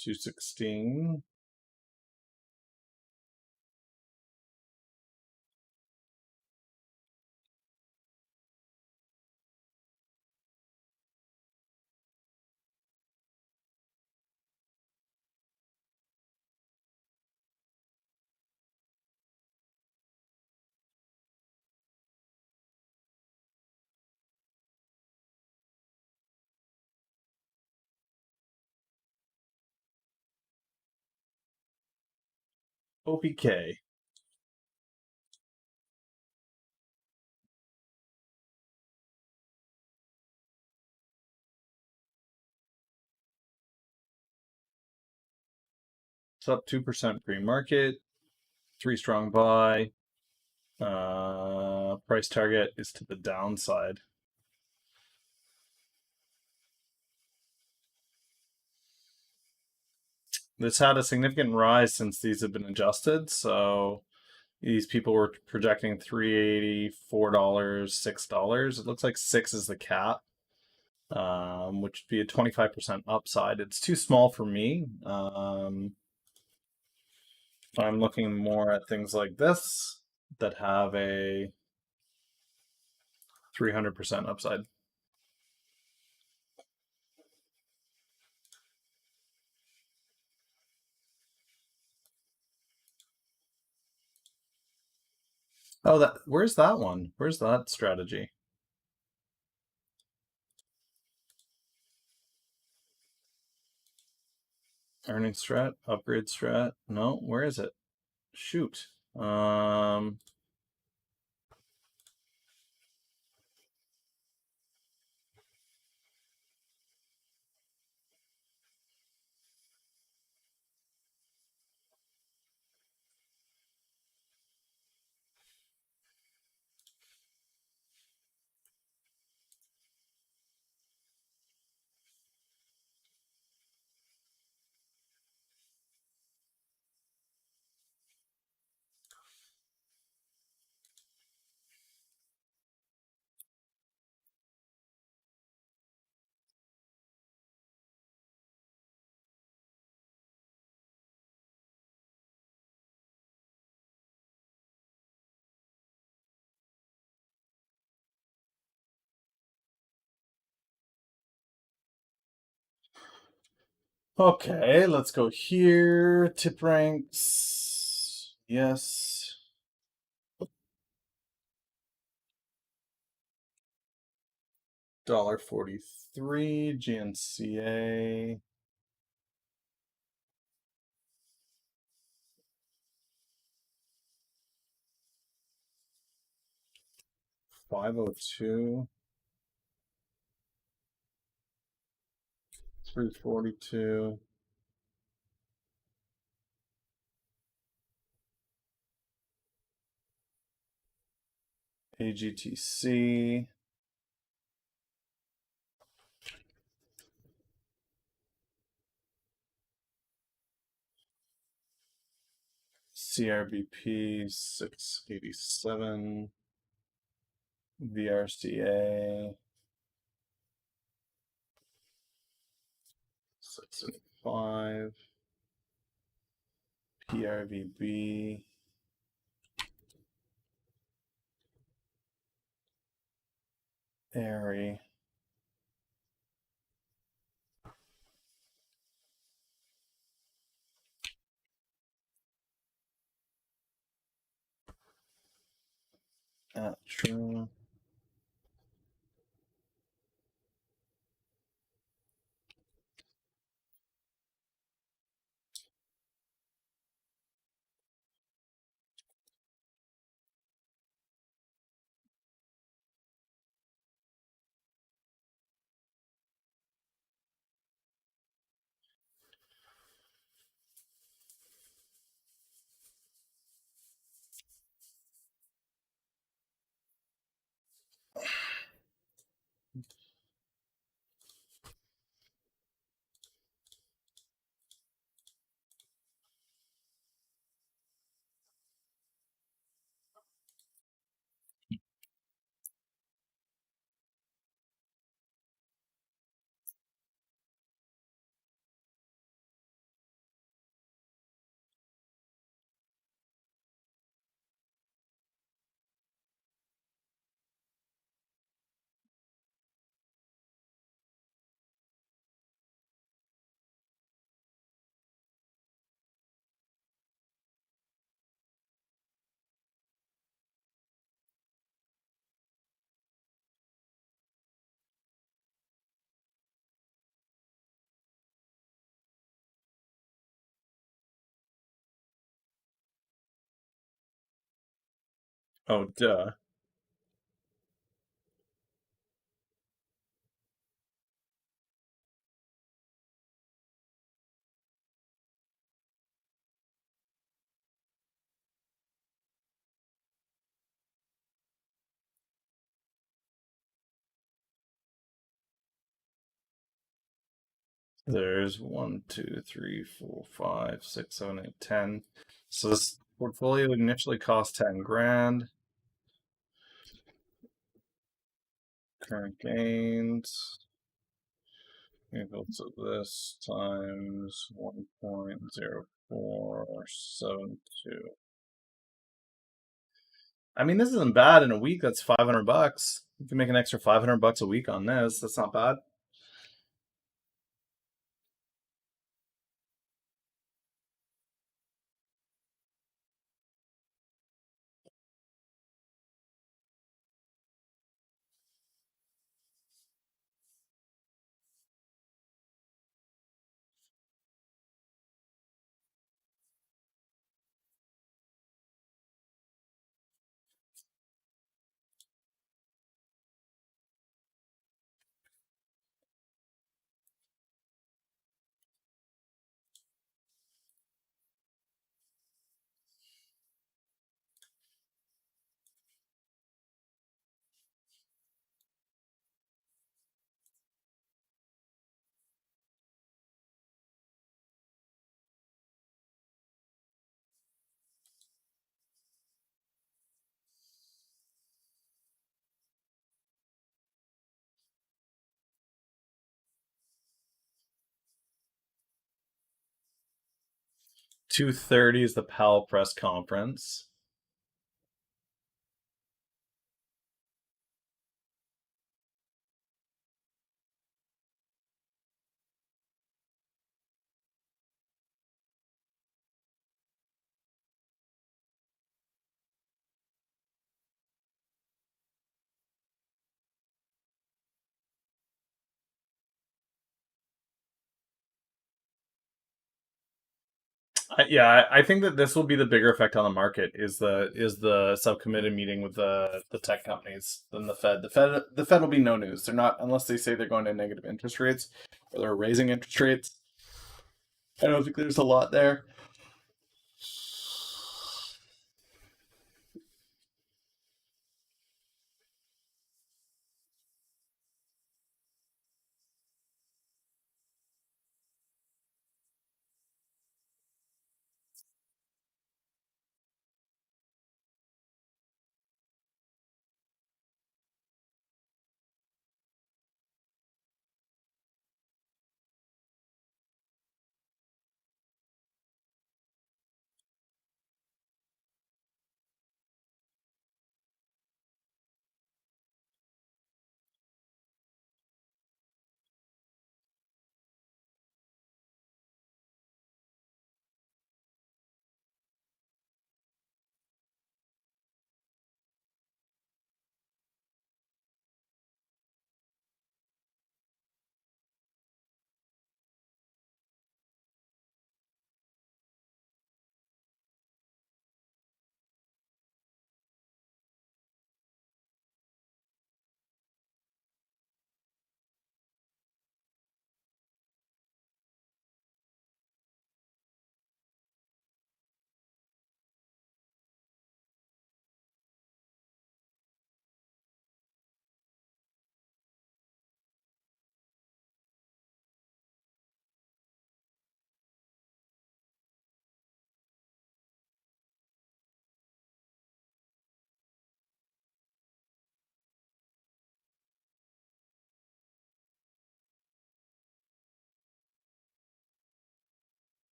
$2.16. OPK. It's up 2% pre-market. 3 strong buy. Price target is to the downside. This had a significant rise since these have been adjusted. So these people were projecting $3.80, $4, $6. It looks like 6 is the cap, which would be a 25% upside. It's too small for me. I'm looking more at things like this that have a 300% upside. Oh, where's that one? Where's that strategy? Earnings strat, upgrade strat. No, where is it? Shoot. Okay, let's go here. Tip ranks. Yes. $1.43. GNCA. 502. 342. AGTC. CRBP 687. VRCA 605. PRVB airy. True. Oh, duh. There's 1, 2, 3, 4, 5, 6, 7, 8, 10. So this portfolio initially cost 10 grand. Current gains equal to this times 1.0472. I mean, this isn't bad in a week. That's $500. You can make an extra $500 a week on this. That's not bad. $230 is the PAL press conference. I think that this will be the bigger effect on the market is the subcommittee meeting with the tech companies than the Fed. The Fed will be no news. They're not unless they say they're going to negative interest rates or they're raising interest rates. I don't think there's a lot there.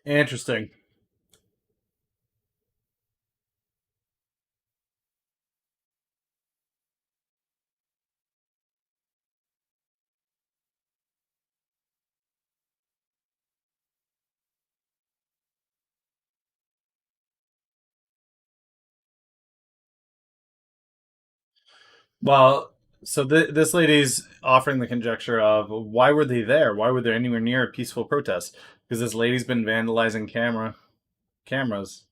Interesting. Well, so this lady's offering the conjecture of why were they there? Why were they anywhere near a peaceful protest? Because this lady's been vandalizing cameras.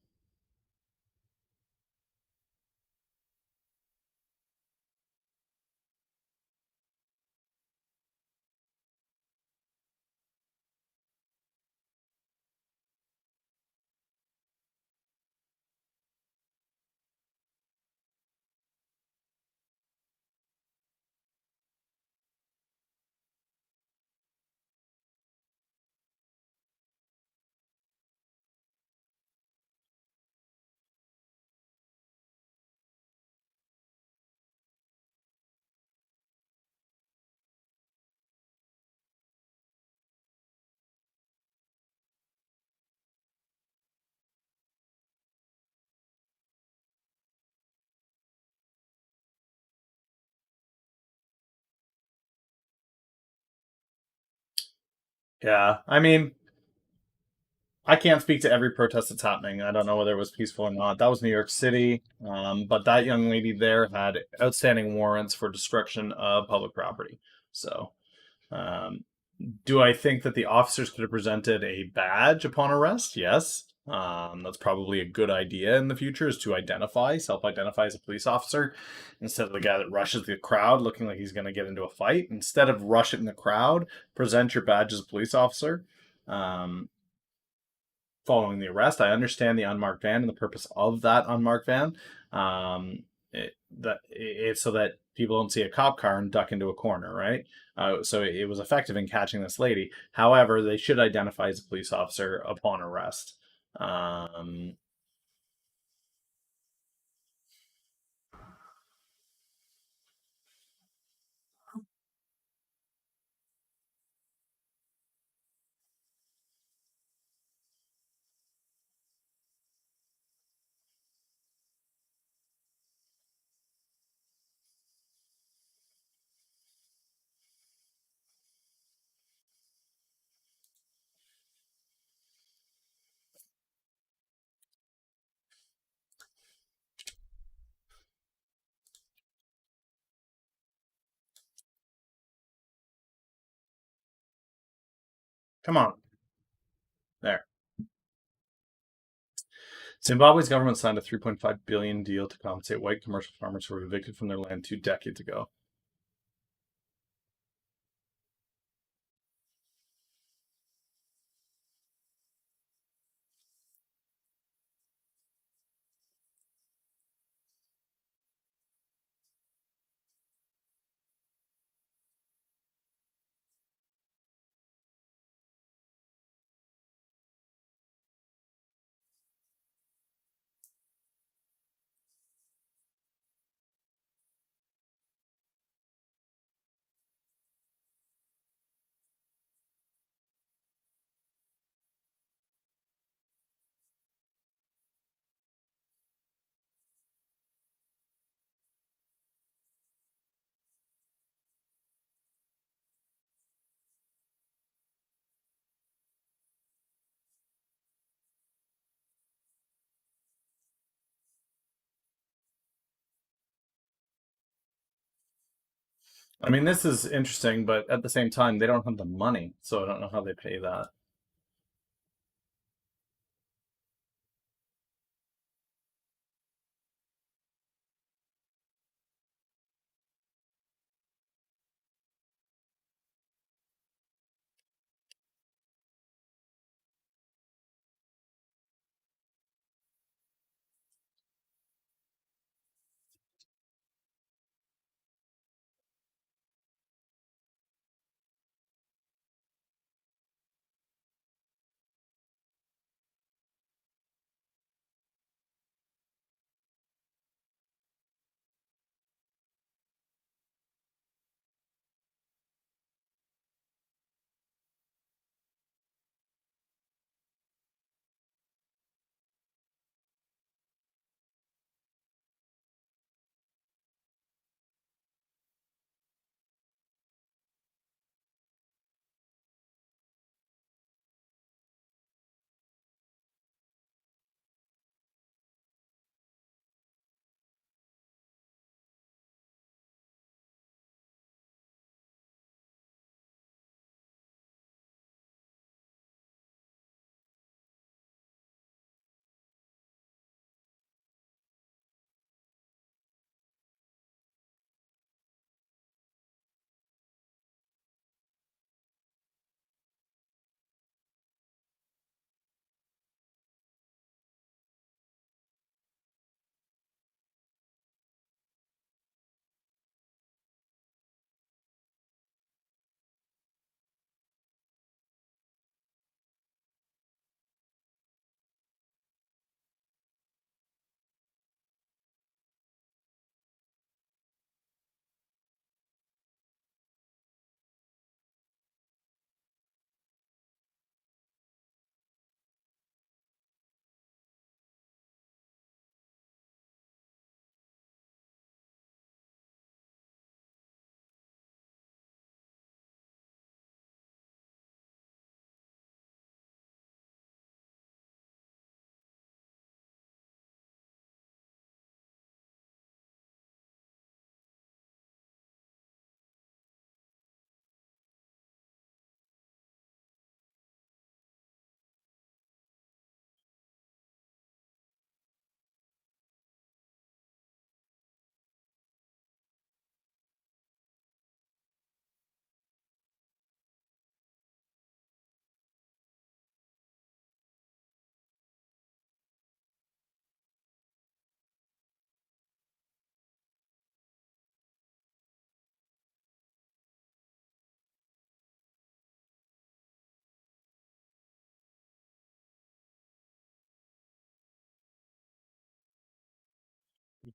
Yeah, I mean, I can't speak to every protest that's happening. I don't know whether it was peaceful or not. That was New York City, but that young lady there had outstanding warrants for destruction of public property. So, um, do I think that the officers could have presented a badge upon arrest? Yes. That's probably a good idea in the future is to self-identify as a police officer instead of the guy that rushes the crowd looking like he's going to get into a fight. Instead of rushing the crowd, present your badge as a police officer. Um, Following the arrest. I understand the unmarked van and the purpose of that unmarked van. It's so that people don't see a cop car and duck into a corner, right? So it was effective in catching this lady. However, they should identify as a police officer upon arrest. Um, Come on, there. Zimbabwe's government signed a 3.5 billion deal to compensate white commercial farmers who were evicted from their land 2 decades ago. I mean, this is interesting, but at the same time, they don't have the money, so I don't know how they pay that.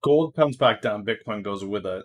Gold comes back down, Bitcoin goes with it.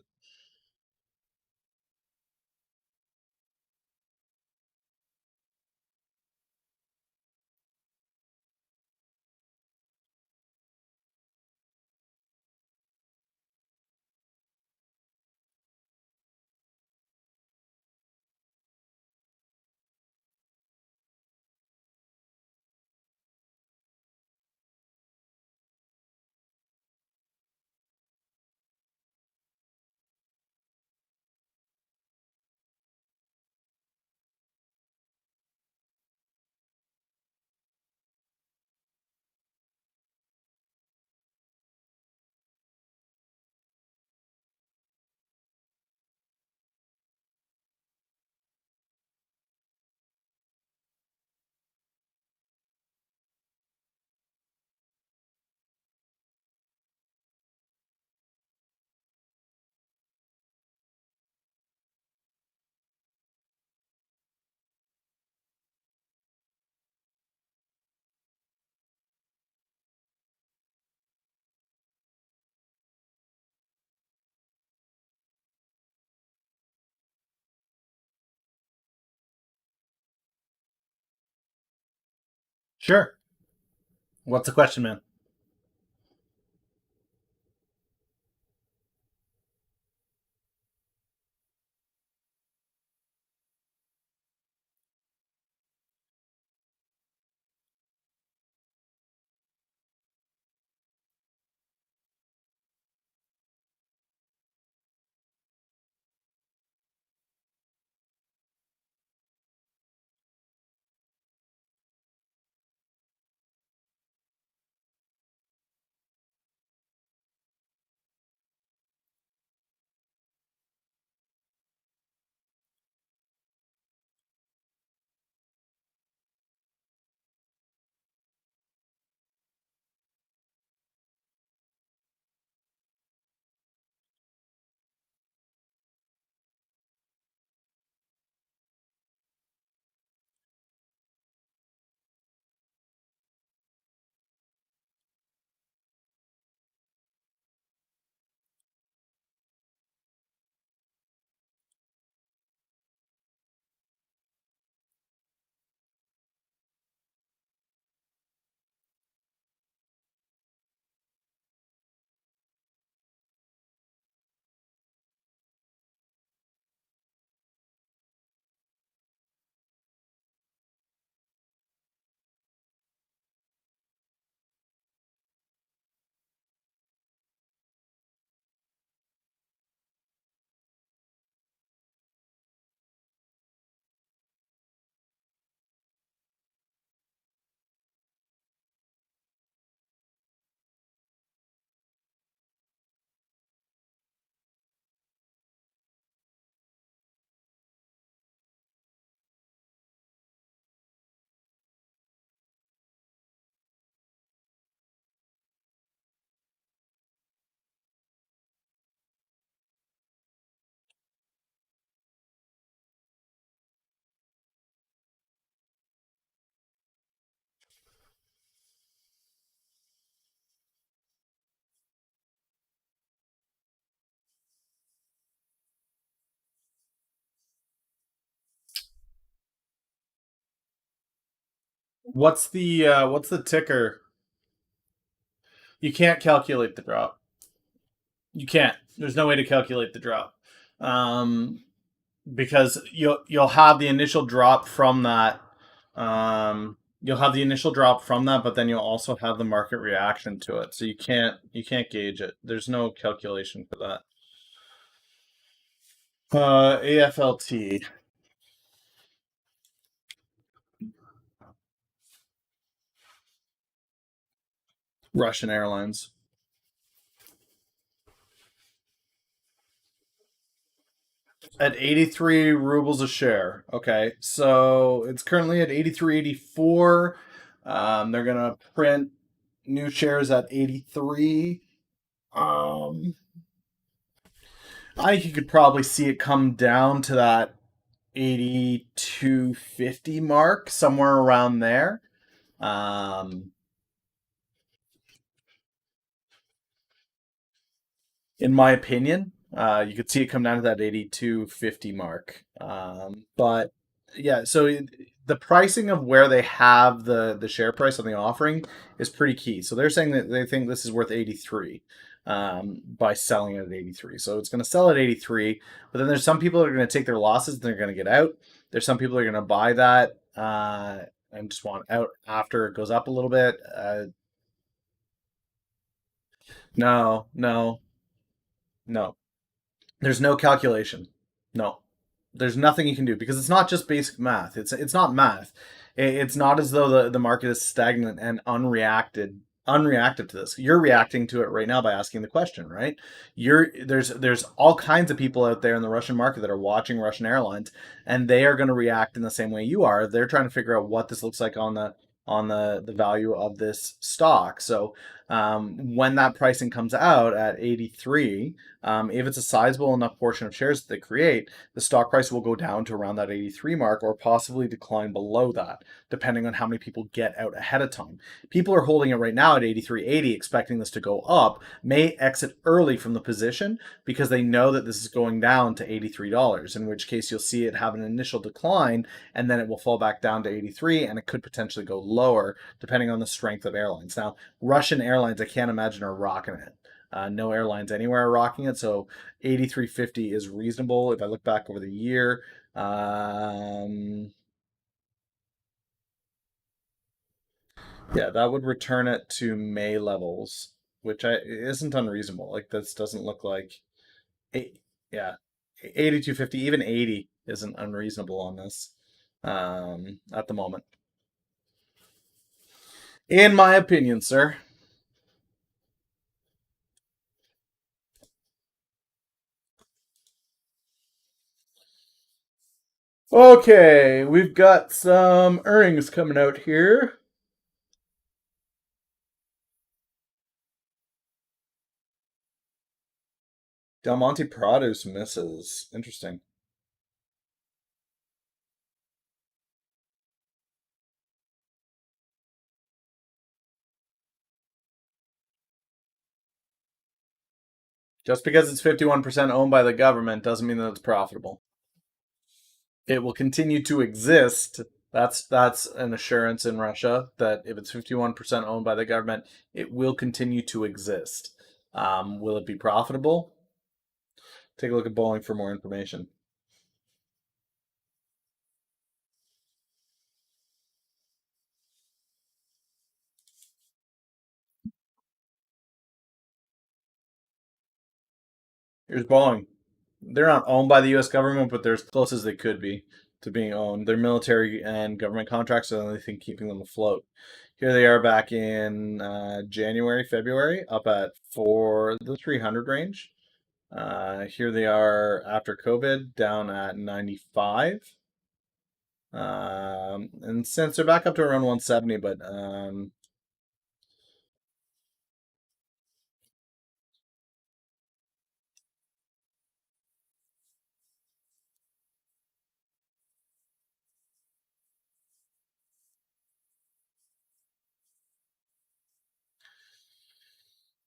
Sure. What's the question, man? What's the ticker? You can't calculate the drop. You can't. There's no way to calculate the drop. Um, because you'll have the initial drop from that. You'll have the initial drop from that, but then you'll also have the market reaction to it. So you can't gauge it. There's no calculation for that. AFLT. Russian Airlines. At 83 rubles a share. Okay, so it's currently at 83.84. They're gonna print new shares at 83. I think you could probably see it come down to that 82.50 mark, somewhere around there. Um, In my opinion. You could see it come down to that 82.50 mark. But yeah, so the pricing of where they have the share price on the offering is pretty key. So they're saying that they think this is worth 83 by selling it at 83. So it's going to sell at 83, but then there's some people that are going to take their losses and they're going to get out. There's some people that are going to buy that and just want out after it goes up a little bit. No, no, no. There's no calculation. No. There's nothing you can do because it's not just basic math. It's not math. It's not as though the market is stagnant and unreactive to this. You're reacting to it right now by asking the question, right? There's all kinds of people out there in the Russian market that are watching Russian airlines, and they are going to react in the same way you are. They're trying to figure out what this looks like on the value of this stock. So when that pricing comes out at 83, if it's a sizable enough portion of shares that they create, the stock price will go down to around that 83 mark or possibly decline below that, depending on how many people get out ahead of time. People are holding it right now at 83.80, expecting this to go up, may exit early from the position because they know that this is going down to $83, in which case you'll see it have an initial decline and then it will fall back down to 83 and it could potentially go lower depending on the strength of airlines. Now, Russian airlines, I can't imagine are rocking it. No airlines anywhere are rocking it, so 83.50 is reasonable. If I look back over the year, yeah, that would return it to May levels, which isn't unreasonable. Like this doesn't look like eight, yeah, 82.50, even 80 isn't unreasonable on this at the moment, in my opinion, sir. Okay, we've got some earnings coming out here. Del Monte Produce misses. Interesting. Just because it's 51% owned by the government doesn't mean that it's profitable. It will continue to exist. That's an assurance in Russia that if it's 51% owned by the government, it will continue to exist. Will it be profitable? Take a look at Bowling for more information. Here's Boeing. They're not owned by the U.S. government, but they're as close as they could be to being owned. They're military and government contracts are the only thing keeping them afloat. Here they are back in January, February, up at for the 300 range. Here they are after COVID, down at 95. And since they're back up to around 170, but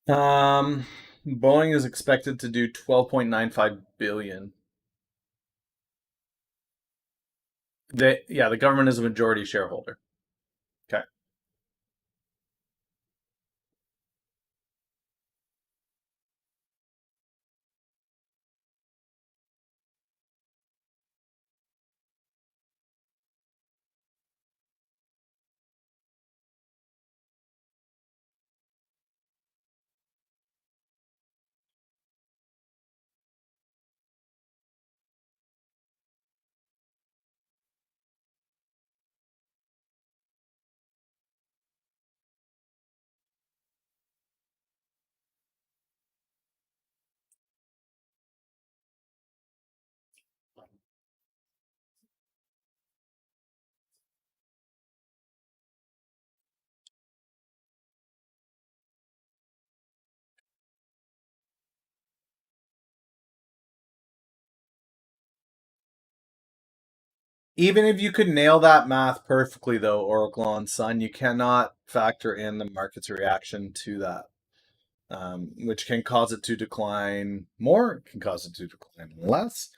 um, Boeing is expected to do 12.95 billion. The government is a majority shareholder. Okay. Even if you could nail that math perfectly, though, Oracle on Sun, you cannot factor in the market's reaction to that. which can cause it to decline more, can cause it to decline less.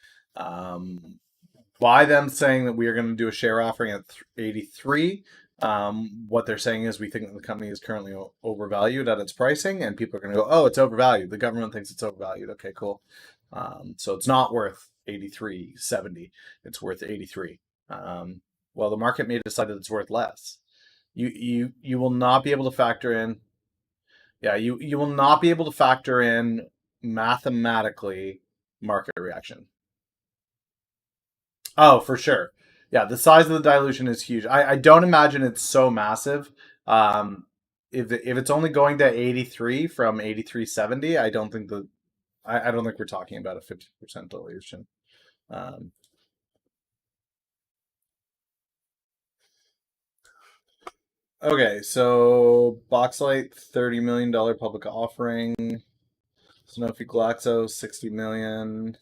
By them saying that we are going to do a share offering at 83, what they're saying is we think that the company is currently overvalued at its pricing, and people are going to go, oh, it's overvalued. The government thinks it's overvalued. Okay, cool. So it's not worth 83.70. It's worth 83. Well, the market may decide that it's worth less. You will not be able to factor in. Yeah, you will not be able to factor in mathematically market reaction. Oh, for sure. Yeah, the size of the dilution is huge. I don't imagine it's so massive. If it's only going to 83 from 83.70, I don't think I don't think we're talking about a 50% dilution. Um, okay, so Boxlight $30 million public offering. Sanofi Glaxo 60 million.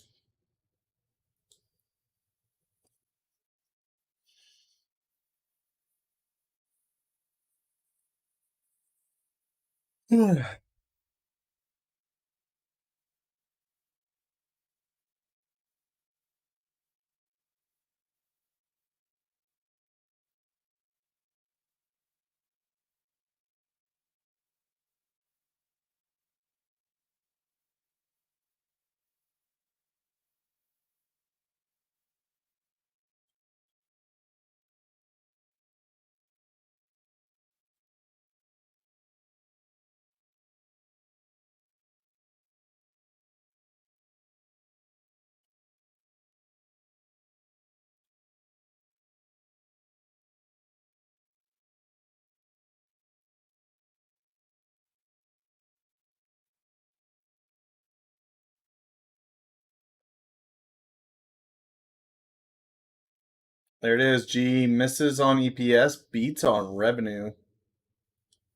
There it is. G misses on EPS, beats on revenue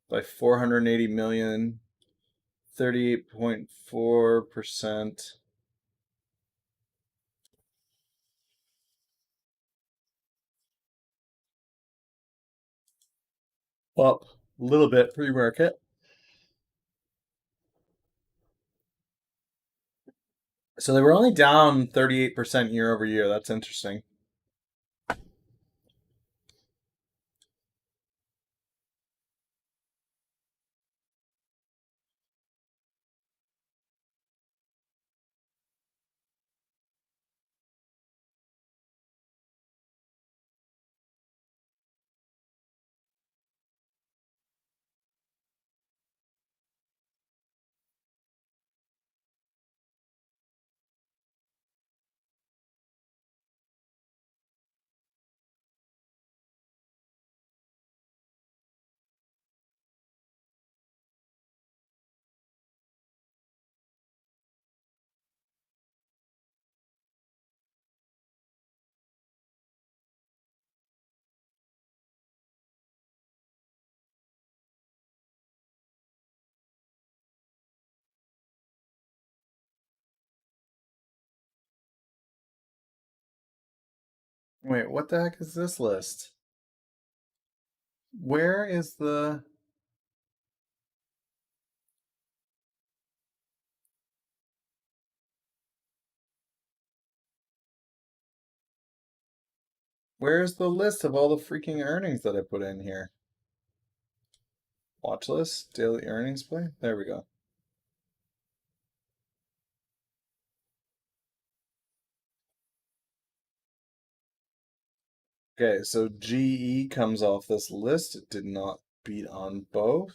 by 480 million, 38.4%. Up a little bit pre-market. So they were only down 38% year over year. That's interesting. Wait, what the heck is this list? Where is the... Where's the list of all the freaking earnings that I put in here? Watch list, daily earnings play. There we go. Okay, so GE comes off this list. It did not beat on both.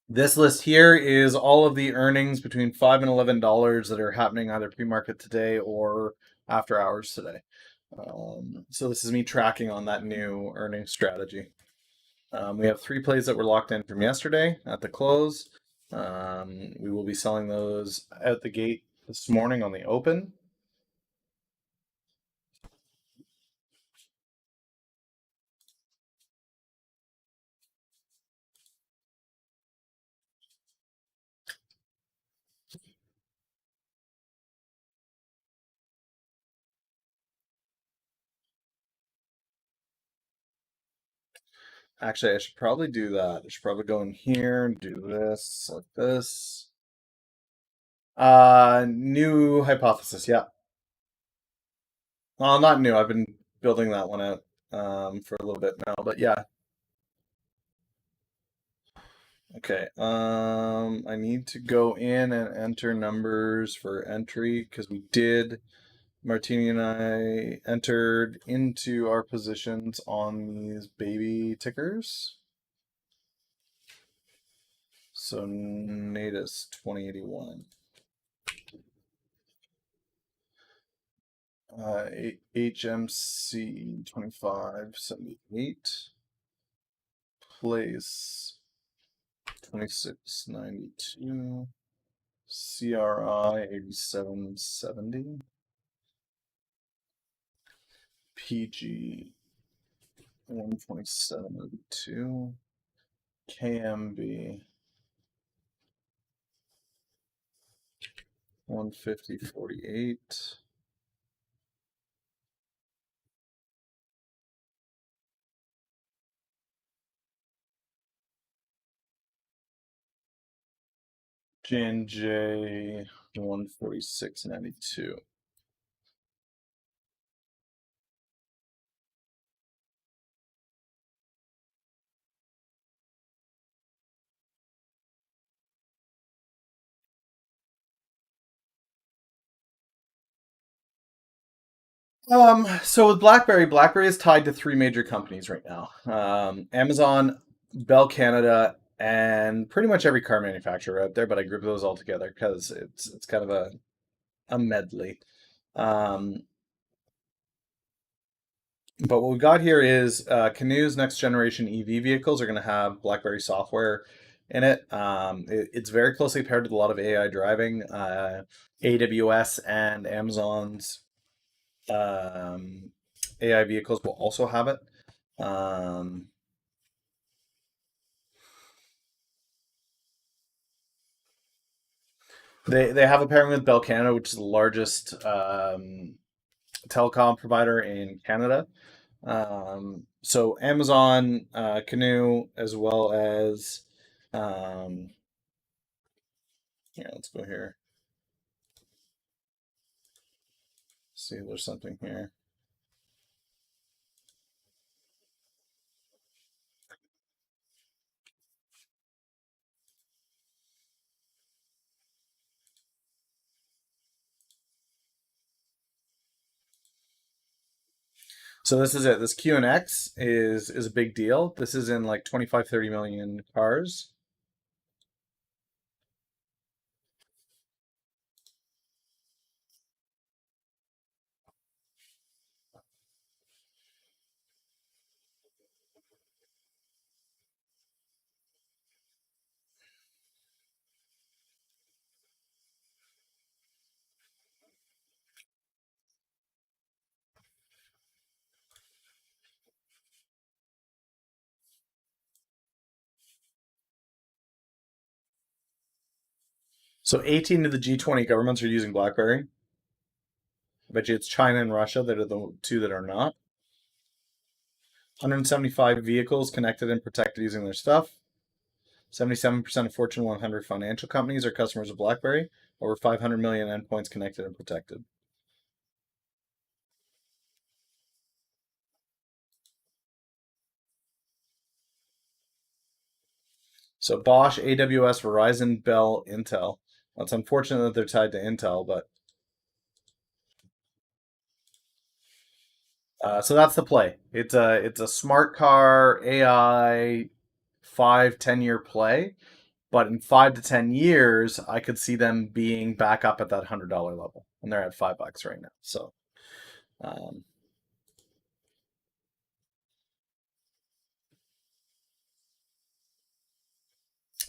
This list here is all of the earnings between $5 and $11 that are happening either pre-market today or after hours today. So this is me tracking on that new earnings strategy. We have 3 plays that were locked in from yesterday at the close. We will be selling those out the gate this morning on the open. Actually, I should probably do that. I should probably go in here and do this like this. New hypothesis. Yeah. Well, not new. I've been building that one out for a little bit now, but yeah. Okay. I need to go in and enter numbers for entry because we did. Martini and I entered into our positions on these baby tickers. So Natus 2081. HMC 2578. Place 2692. CRI 8770. PG 12702. KMB 15048. J&J 14692. So with BlackBerry, BlackBerry is tied to three major companies right now. Amazon, Bell Canada, and pretty much every car manufacturer out there, but I group those all together because it's kind of a medley. Um, but what we got here is Canoo's next generation EV vehicles are going to have BlackBerry software in it. It's very closely paired with a lot of AI driving. AWS and Amazon's AI vehicles will also have it. Um, they have a pairing with Bell Canada, which is the largest telecom provider in Canada. So Amazon, Canoo, as well as um, yeah, let's go here. See if there's something here. So this is it. This QNX is a big deal. This is in like 25, 30 million cars. So 18 of the G20 governments are using BlackBerry. I bet you it's China and Russia that are the two that are not. 175 vehicles connected and protected using their stuff. 77% of Fortune 100 financial companies are customers of BlackBerry. Over 500 million endpoints connected and protected. So Bosch, AWS, Verizon, Bell, Intel. Well, it's unfortunate that they're tied to Intel, but so that's the play. It's a smart car AI 5-10 year play, but in 5 to 10 years, I could see them being back up at that $100 level, and they're at $5 right now. So um,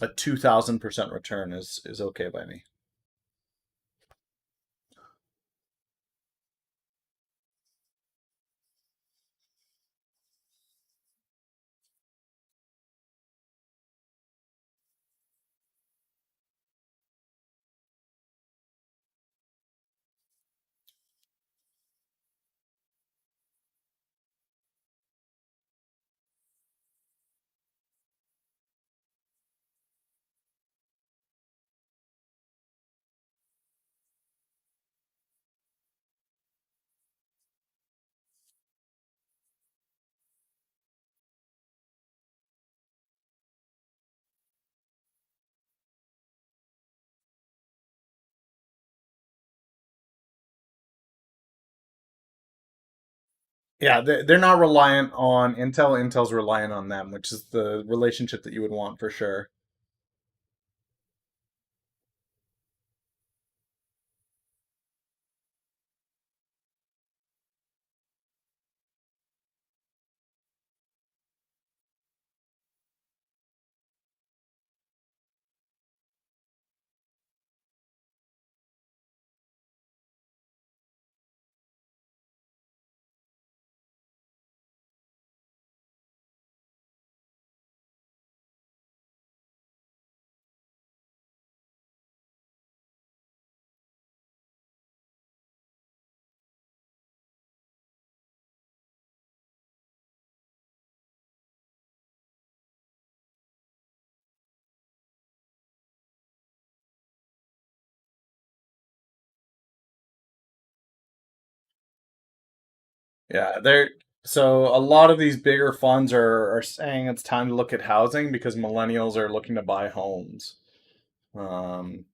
a 2,000% return is okay by me. Yeah, they're not reliant on Intel. Intel's reliant on them, which is the relationship that you would want for sure. Yeah, they're so a lot of these bigger funds are saying it's time to look at housing because millennials are looking to buy homes. Um,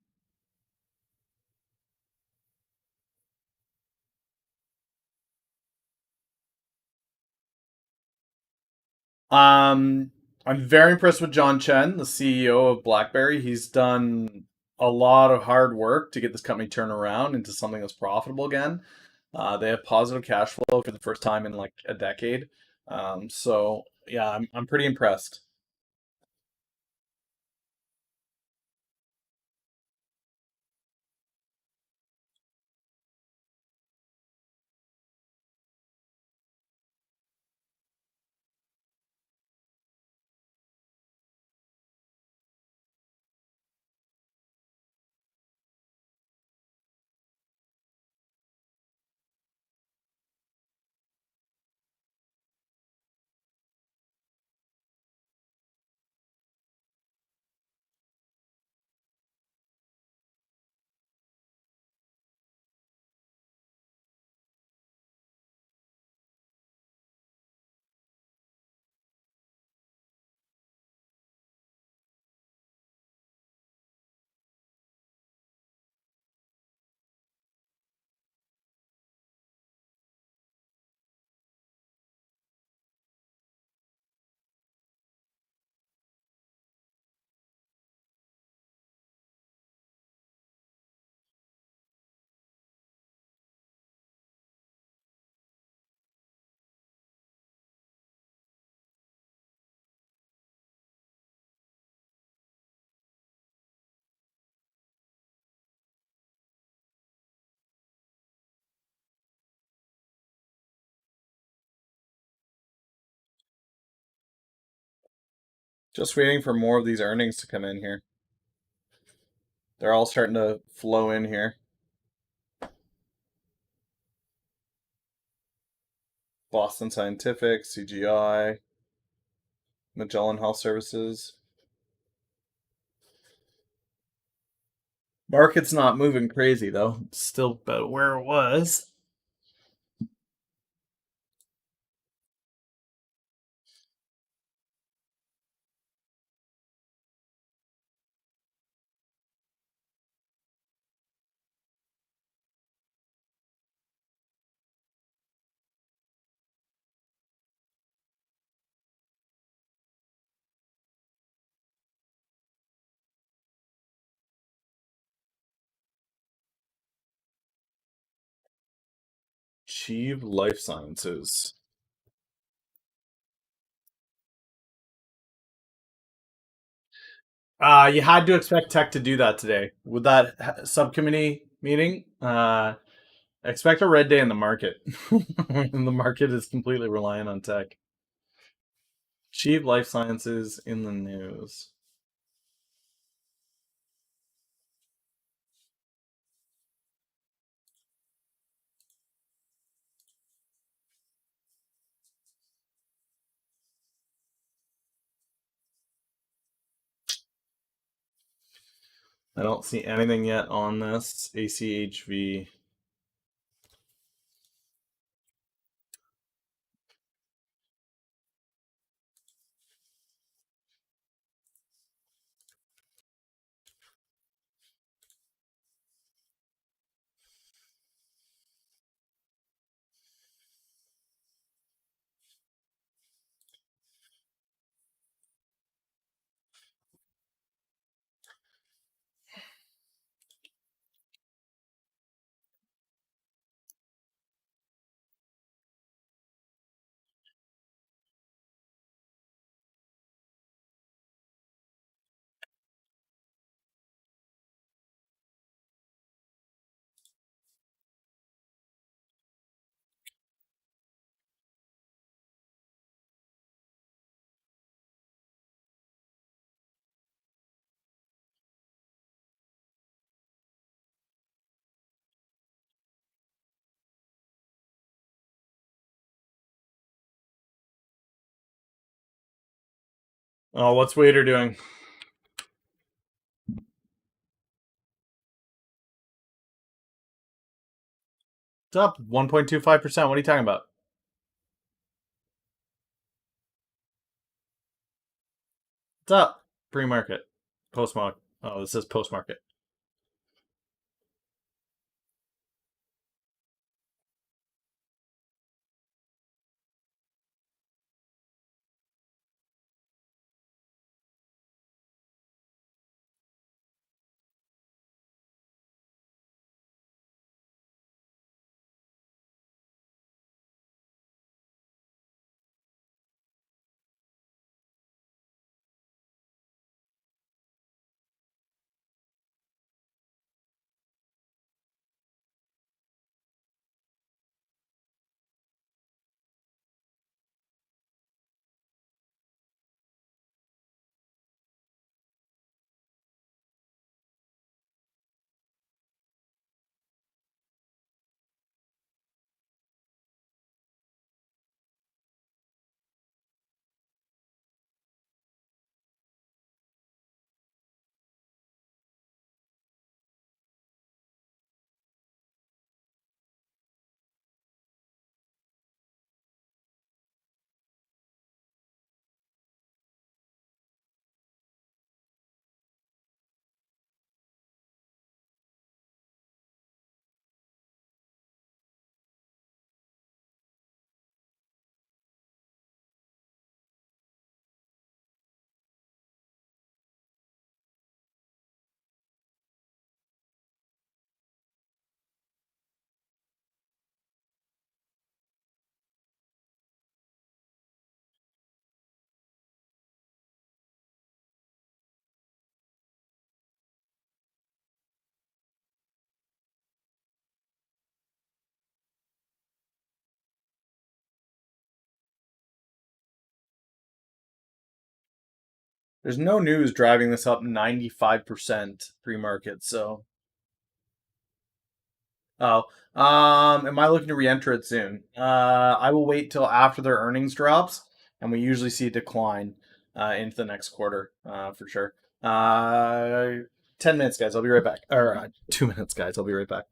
Um, I'm very impressed with John Chen, the CEO of BlackBerry. He's done a lot of hard work to get this company turned around into something that's profitable again. They have positive cash flow for the first time in like a decade. So yeah, I'm pretty impressed. Just waiting for more of these earnings to come in here. They're all starting to flow in here. Boston Scientific, CGI, Magellan Health Services. Market's not moving crazy though. It's still about where it was. Achieve Life Sciences. You had to expect tech to do that today with that subcommittee meeting. Expect a red day in the market. The market is completely reliant on tech. Achieve Life Sciences in the news. I don't see anything yet on this. ACHV. Oh, what's Wader doing? It's up 1.25%. What are you talking about? It's up pre-market, post-market. Oh, this is post-market. There's no news driving this up 95% pre-market, so oh. Am I looking to re-enter it soon? I will wait till after their earnings drops, and we usually see a decline into the next quarter, for sure. 10 minutes, guys. I'll be right back. Or 2 minutes, guys. I'll be right back.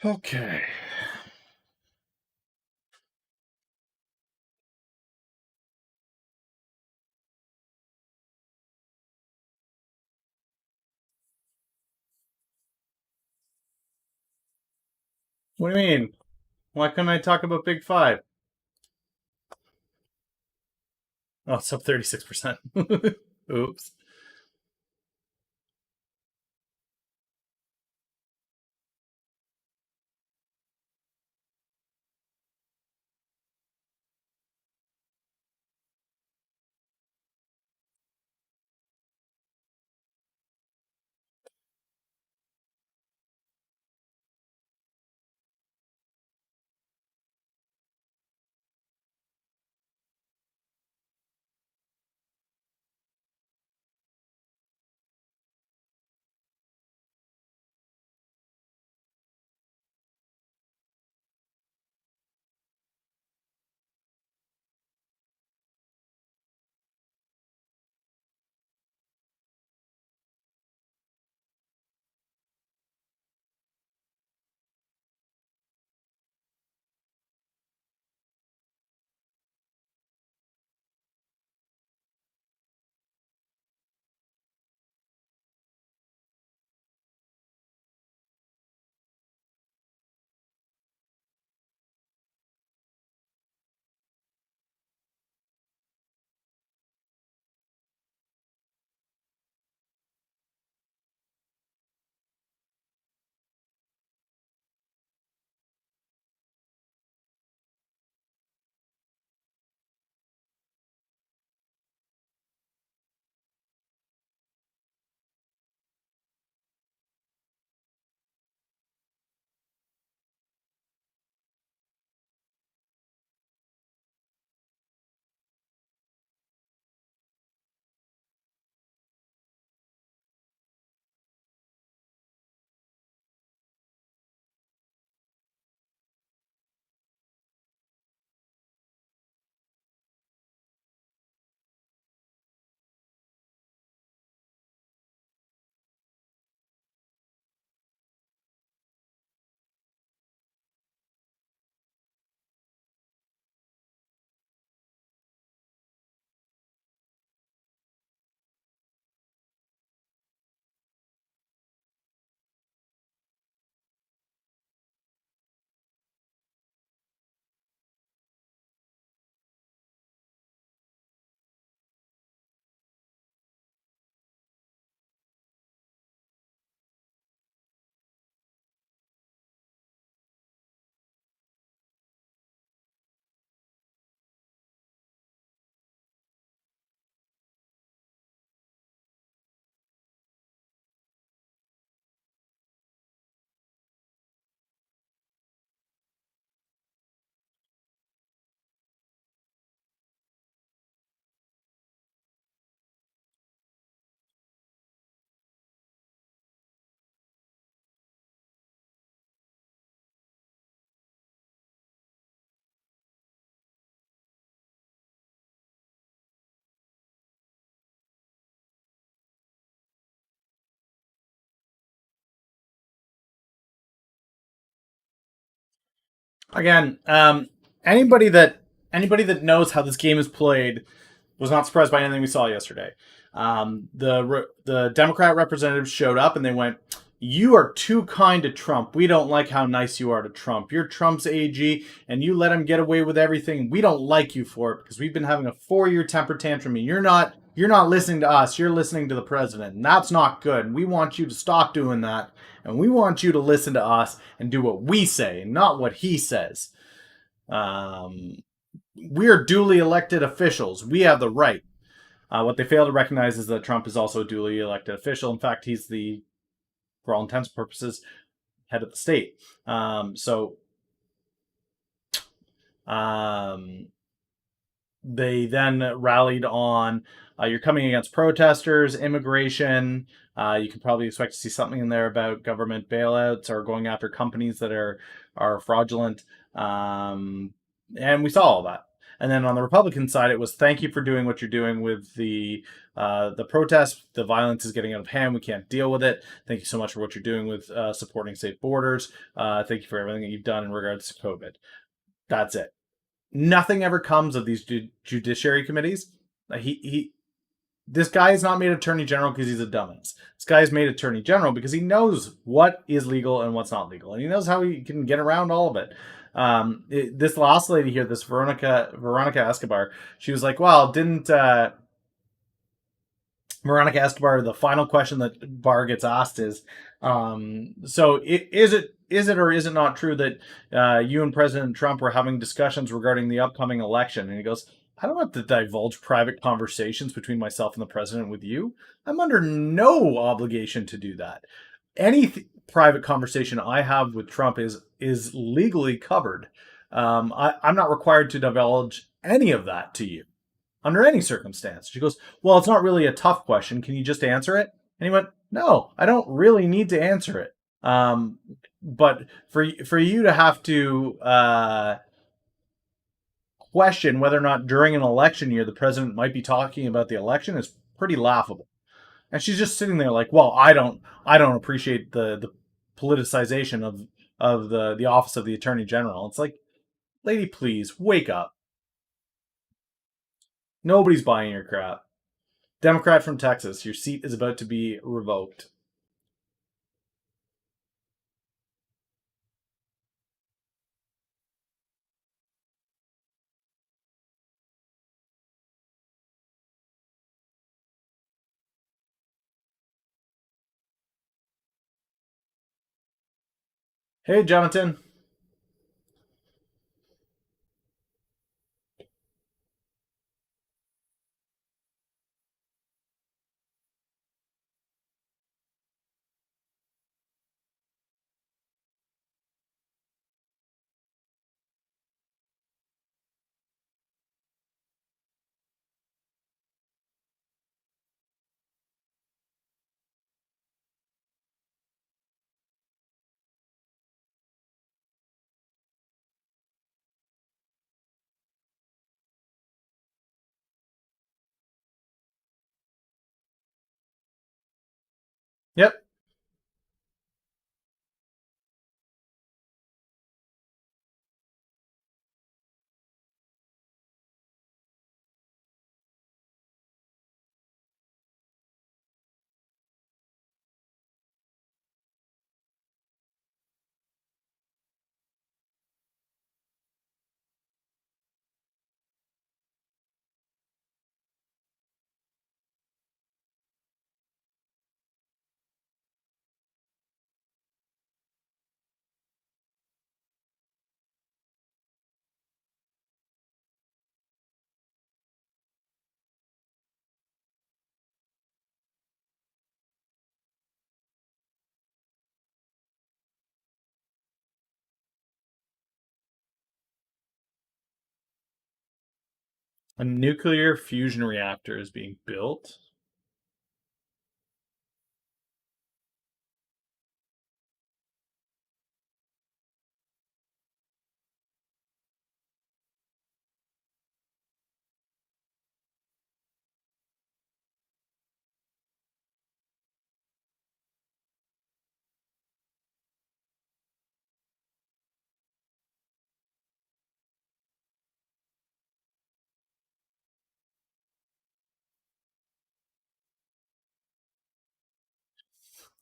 Okay. What do you mean? Why couldn't I talk about Big Five? Oh, it's up 36%. Oops. Again, anybody that anybody that knows how this game is played was not surprised by anything we saw yesterday. The Democrat representatives showed up and they went, "You are too kind to Trump. We don't like how nice you are to Trump. You're Trump's AG, and you let him get away with everything. We don't like you for it because we've been having a 4-year temper tantrum, and you're not listening to us. You're listening to the president, and that's not good. We want you to stop doing that, and we want you to listen to us and do what we say, not what he says. Um, we're duly elected officials. We have the right." What they fail to recognize is that Trump is also a duly elected official. In fact, he's for all intents and purposes, head of the state. Um, they then rallied on you're coming against protesters, immigration. You can probably expect to see something in there about government bailouts or going after companies that are fraudulent. And we saw all that. And then on the Republican side, it was thank you for doing what you're doing with the protests. The violence is getting out of hand. We can't deal with it. Thank you so much for what you're doing with supporting safe borders. Thank you for everything that you've done in regards to COVID. That's it. Nothing ever comes of these judiciary committees. He this guy is not made attorney general because he's a dumbass. This guy is made attorney general because he knows what is legal and what's not legal, and he knows how he can get around all of it. This last lady here, this Veronica Escobar, she was like, "Well, didn't Veronica Escobar, the final question that Barr gets asked is, is it or is it not true that you and President Trump were having discussions regarding the upcoming election?" And he goes, "I don't have to divulge private conversations between myself and the president with you. I'm under no obligation to do that. Any private conversation I have with Trump is legally covered. I'm not required to divulge any of that to you under any circumstance." She goes, "Well, it's not really a tough question. Can you just answer it?" And he went, "No, I don't really need to answer it. But for you to have to question whether or not during an election year the president might be talking about the election is pretty laughable." And she's just sitting there like, "Well, I don't appreciate the politicization of the office of the attorney general." It's like, lady, please wake up. Nobody's buying your crap. Democrat from Texas, your seat is about to be revoked. Hey, Jonathan. Yep. A nuclear fusion reactor is being built.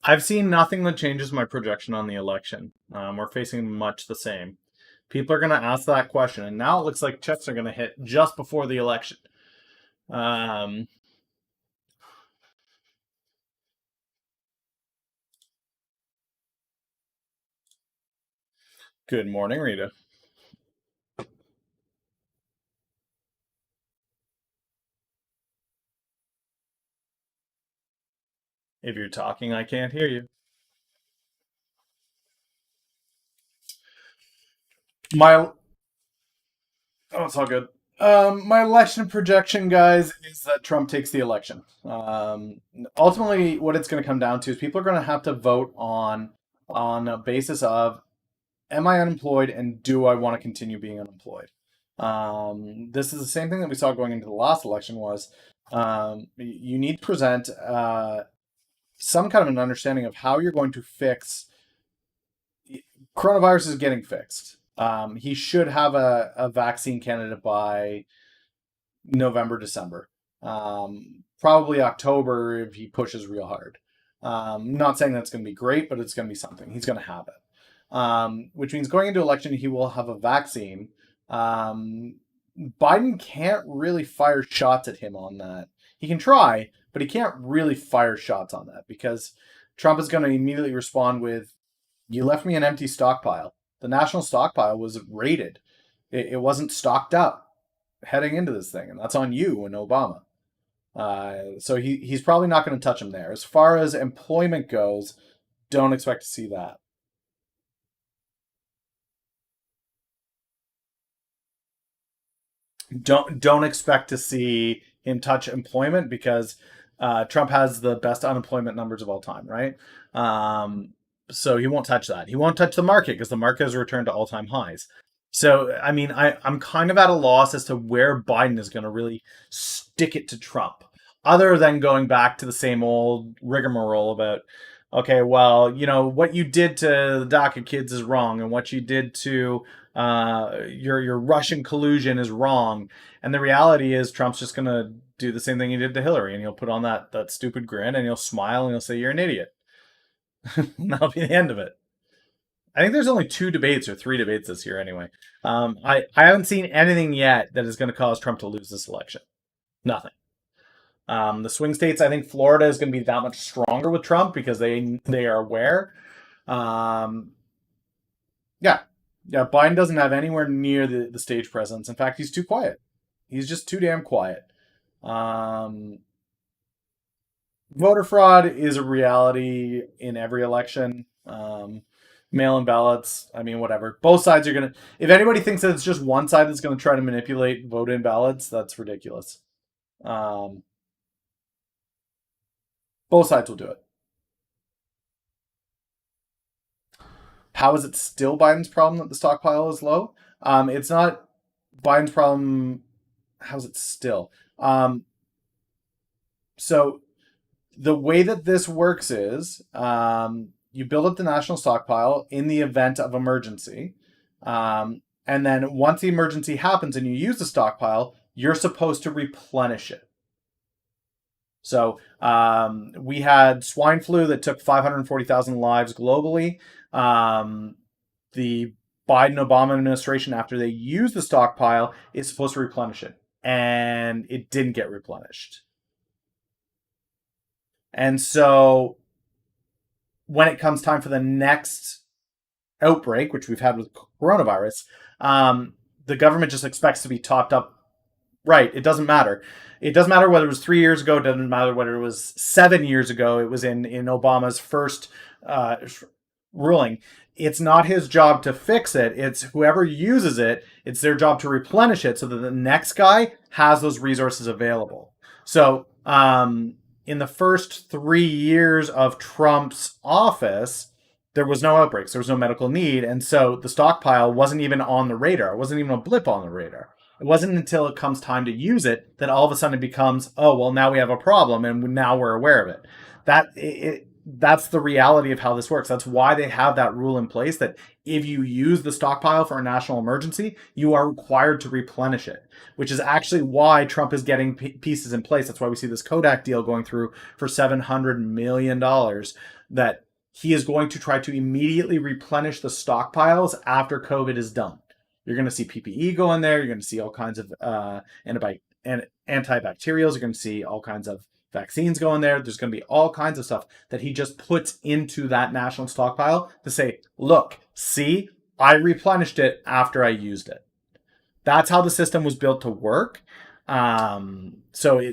I've seen nothing that changes my projection on the election. We're facing much the same. People are going to ask that question, and now it looks like checks are going to hit just before the election. Um, Good morning, Rita. If you're talking, I can't hear you. My it's all good. My election projection, guys, is that Trump takes the election. Ultimately, what it's going to come down to is people are going to have to vote on a basis of, am I unemployed and do I want to continue being unemployed? This is the same thing that we saw going into the last election was you need to present some kind of an understanding of how you're going to fix coronavirus is getting fixed. He should have a vaccine candidate by November, December. Probably October if he pushes real hard. Not saying that's going to be great, but it's going to be something. He's going to have it. Which means going into election, he will have a vaccine. Biden can't really fire shots at him on that. He can try, but he can't really fire shots on that because Trump is going to immediately respond with, "You left me an empty stockpile. The national stockpile was raided. It wasn't stocked up heading into this thing, and that's on you and Obama." So he's probably not going to touch him there. As far as employment goes, don't expect to see that. Don't expect to see him touch employment because Trump has the best unemployment numbers of all time, right? So he won't touch that. He won't touch the market because the market has returned to all time highs. So I mean, I'm kind of at a loss as to where Biden is going to really stick it to Trump, other than going back to the same old rigmarole about, okay, well, what you did to the DACA kids is wrong, and what you did to your Russian collusion is wrong. And the reality is, Trump's just gonna do the same thing he did to Hillary, and he'll put on that stupid grin, and he'll smile, and he'll say, "You're an idiot." And that'll be the end of it. I think there's only 2 debates or 3 debates this year, anyway. I haven't seen anything yet that is going to cause Trump to lose this election. Nothing. The swing states, I think Florida is going to be that much stronger with Trump because they are aware. Um, yeah, yeah. Biden doesn't have anywhere near the stage presence. In fact, he's too quiet. He's just too damn quiet. Um, Voter fraud is a reality in every election. Mail-in ballots. I mean, whatever. Both sides are gonna. If anybody thinks that it's just one side that's going to try to manipulate vote-in ballots, that's ridiculous. Um, both sides will do it. How is it still Biden's problem that the stockpile is low? It's not Biden's problem. How's it still? So the way that this works is you build up the national stockpile in the event of emergency. And then once the emergency happens and you use the stockpile, you're supposed to replenish it. So we had swine flu that took 540,000 lives globally. The Biden-Obama administration, after they used the stockpile, is supposed to replenish it. And it didn't get replenished. And so when it comes time for the next outbreak, which we've had with coronavirus, the government just expects to be topped up. Right. It doesn't matter. It doesn't matter whether it was 3 years ago. It doesn't matter whether it was 7 years ago. It was in Obama's first ruling. It's not his job to fix it. It's whoever uses it. It's their job to replenish it so that the next guy has those resources available. So in the first 3 years of Trump's office, there was no outbreaks. There was no medical need. And so the stockpile wasn't even on the radar. It wasn't even a blip on the radar. It wasn't until it comes time to use it that all of a sudden it becomes, oh, well, now we have a problem and now we're aware of it. That's the reality of how this works. That's why they have that rule in place that if you use the stockpile for a national emergency, you are required to replenish it, which is actually why Trump is getting pieces in place. That's why we see this KODK deal going through for $700 million, that he is going to try to immediately replenish the stockpiles after COVID is done. You're going to see PPE go in there. You're going to see all kinds of antibacterials. You're going to see all kinds of vaccines go in there. There's going to be all kinds of stuff that he just puts into that national stockpile to say, look, see, I replenished it after I used it. That's how the system was built to work. So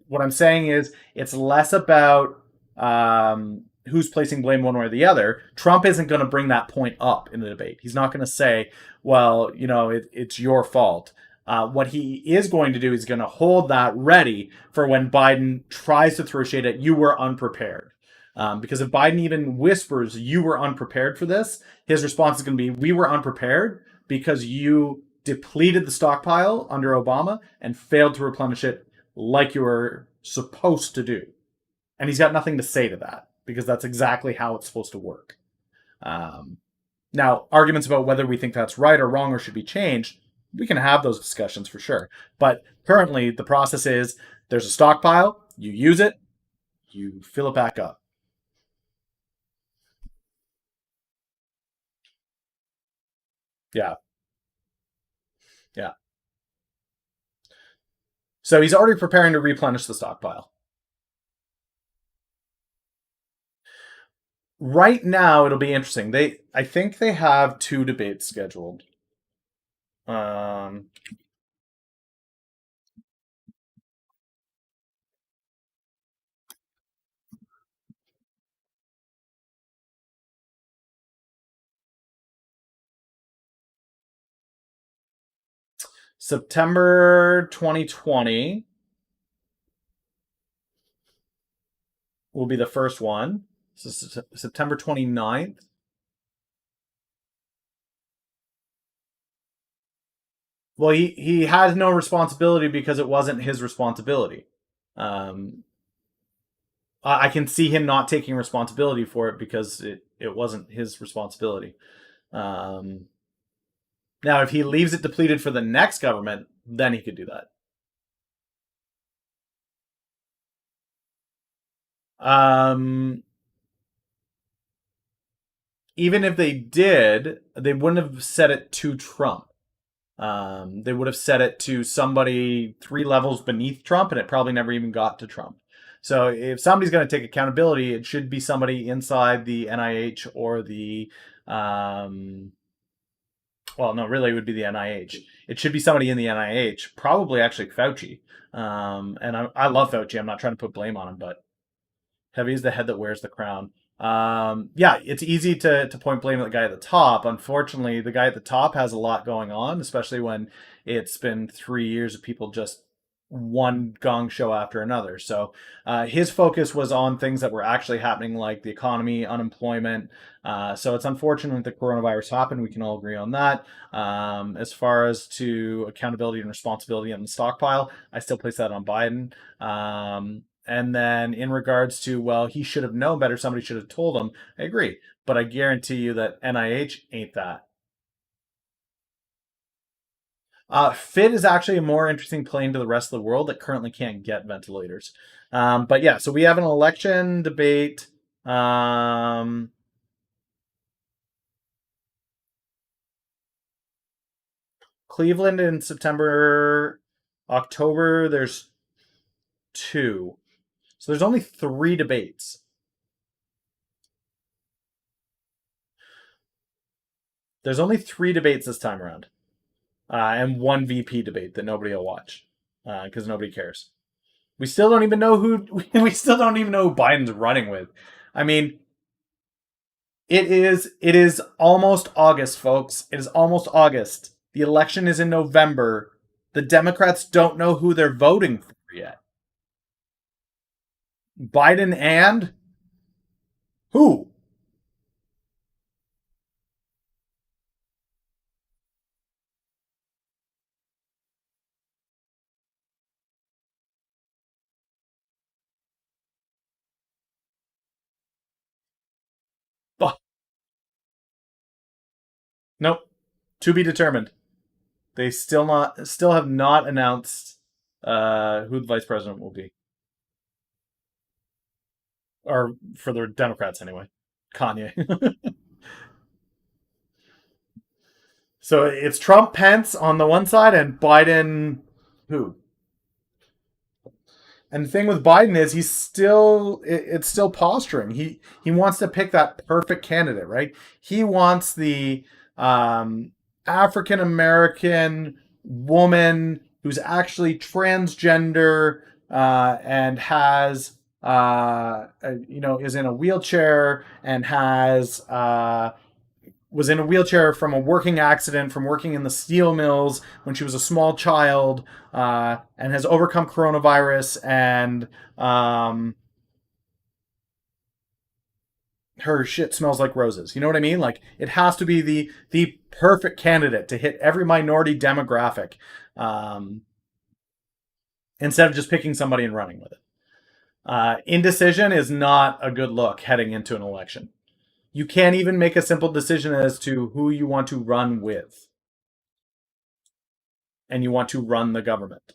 what I'm saying is it's less about who's placing blame one way or the other. Trump isn't going to bring that point up in the debate. He's not going to say, well, it's your fault. What he is going to do is going to hold that ready for when Biden tries to throw shade at you were unprepared. Because if Biden even whispers you were unprepared for this, his response is going to be, we were unprepared because you depleted the stockpile under Obama and failed to replenish it like you were supposed to do. And he's got nothing to say to that because that's exactly how it's supposed to work. Now, arguments about whether we think that's right or wrong or should be changed, we can have those discussions for sure. But currently, the process is there's a stockpile, you use it, you fill it back up. Yeah. Yeah. So he's already preparing to replenish the stockpile. Right now, it'll be interesting. I think they have 2 debates scheduled. Um, September 2020 will be the first one. So September 29th. Well, he has no responsibility because it wasn't his responsibility. Um, I can see him not taking responsibility for it because it wasn't his responsibility. Um, Now, if he leaves it depleted for the next government, then he could do that. Um, Even if they did, they wouldn't have set it to Trump. They would have set it to somebody 3 levels beneath Trump, and it probably never even got to Trump. So if somebody's going to take accountability, it should be somebody inside the NIH or the well, no, really, it would be the NIH. It should be somebody in the NIH, probably actually Fauci. And I love Fauci. I'm not trying to put blame on him, but heavy is the head that wears the crown. Yeah, it's easy to point blame at the guy at the top. Unfortunately, the guy at the top has a lot going on, especially when it's been 3 years of people just one gong show after another. So his focus was on things that were actually happening, like the economy, unemployment. So it's unfortunate that coronavirus happened. We can all agree on that. As far as to accountability and responsibility on the stockpile, I still place that on Biden. And then in regards to, well, he should have known better, somebody should have told him, I agree. But I guarantee you that NIH ain't that. FIT is actually a more interesting plane to the rest of the world that currently can't get ventilators. But yeah, so we have an election debate. Cleveland in September, October, there's 2. So there's only 3 debates. There's only 3 debates this time around. And 1 VP debate that nobody will watch because nobody cares. We still don't even know who we still don't even know who Biden's running with. I mean, it is almost August, folks. It is almost August. The election is in November. The Democrats don't know who they're voting for yet. Biden and who? Oh, nope. To be determined. They still have not announced who the vice president will be. Or for the Democrats anyway. Kanye. So it's Trump, Pence on the one side, and Biden. Who? And the thing with Biden is it's still posturing. He wants to pick that perfect candidate, right? He wants the African American woman who's actually transgender and has is in a wheelchair and has was in a wheelchair from a working accident, from working in the steel mills when she was a small child, and has overcome coronavirus and her shit smells like roses. You know what I mean? Like it has to be the perfect candidate to hit every minority demographic, um, instead of just picking somebody and running with it. Indecision is not a good look heading into an election. You can't even make a simple decision as to who you want to run with, and you want to run the government.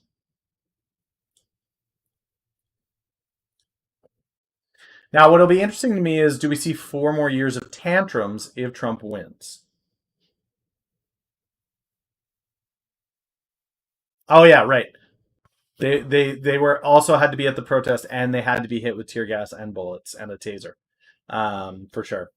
Now, what'll be interesting to me is, do we see 4 more years of tantrums if Trump wins? Oh yeah, right. They were also had to be at the protest, and they had to be hit with tear gas and bullets and a taser, for sure.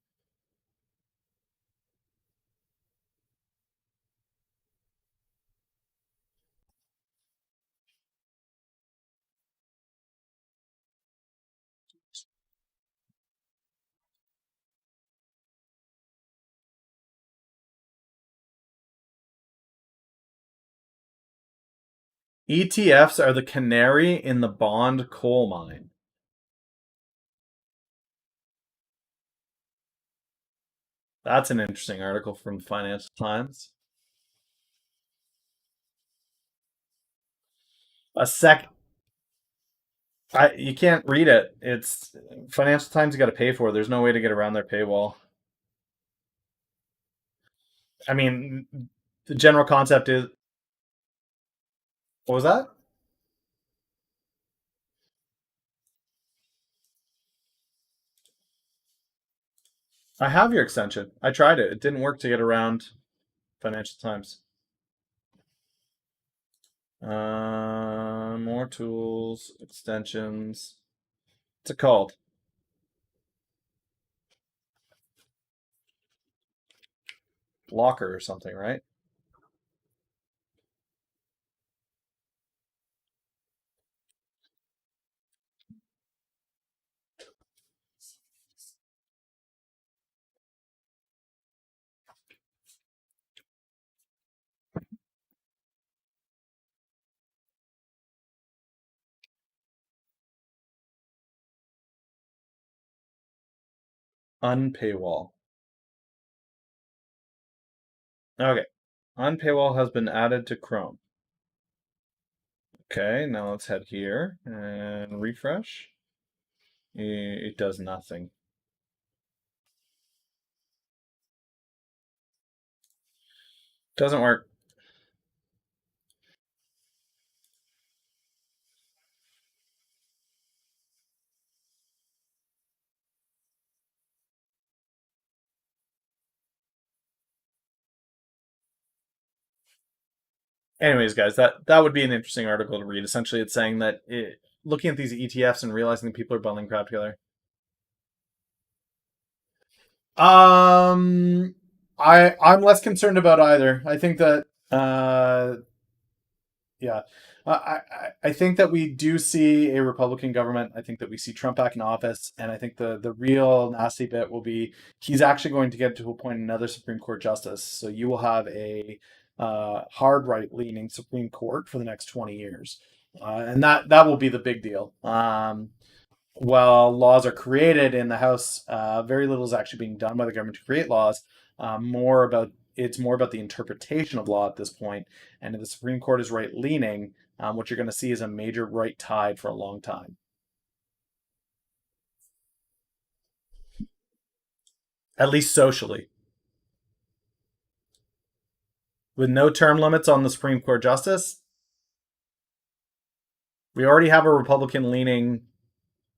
ETFs are the canary in the bond coal mine. That's an interesting article from Financial Times. A sec. You can't read it. It's Financial Times. You got to pay for. There's no way to get around their paywall. I mean, the general concept is. What was that? I have your extension. I tried it. It didn't work to get around Financial Times. More tools, extensions. What's it called? Locker or something, right? Unpaywall. Okay. Unpaywall has been added to Chrome. Okay, now let's head here and refresh. It does nothing. Doesn't work. Anyways, guys, that would be an interesting article to read. Essentially, it's saying that looking at these ETFs and realizing that people are bundling crap together. Um, I'm less concerned about either. I think that yeah. I think that we do see a Republican government. I think that we see Trump back in office, and I think the real nasty bit will be he's actually going to get to appoint another Supreme Court justice. So you will have a hard right leaning Supreme Court for the next 20 years, and that will be the big deal. While laws are created in the House, very little is actually being done by the government to create laws. More about It's more about the interpretation of law at this point. And if the Supreme Court is right leaning, what you're going to see is a major right tide for a long time, at least socially. With no term limits on the Supreme Court justice, we already have a Republican leaning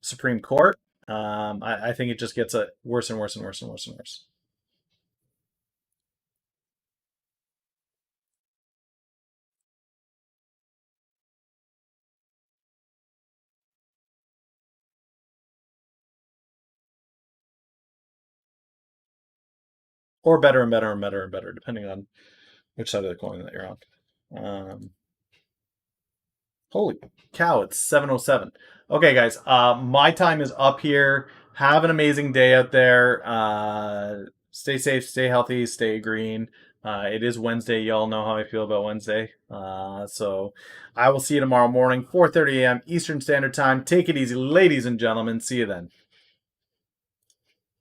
Supreme Court. I think it just gets worse and worse and worse and worse and worse. Or better and better and better and better, depending on which side of the coin that you're on. Holy cow, it's 7:07. Okay, guys, my time is up here. Have an amazing day out there. Stay safe, stay healthy, stay green. It is Wednesday. Y'all know how I feel about Wednesday. So I will see you tomorrow morning, 4:30 a.m. Eastern Standard Time. Take it easy, ladies and gentlemen. See you then.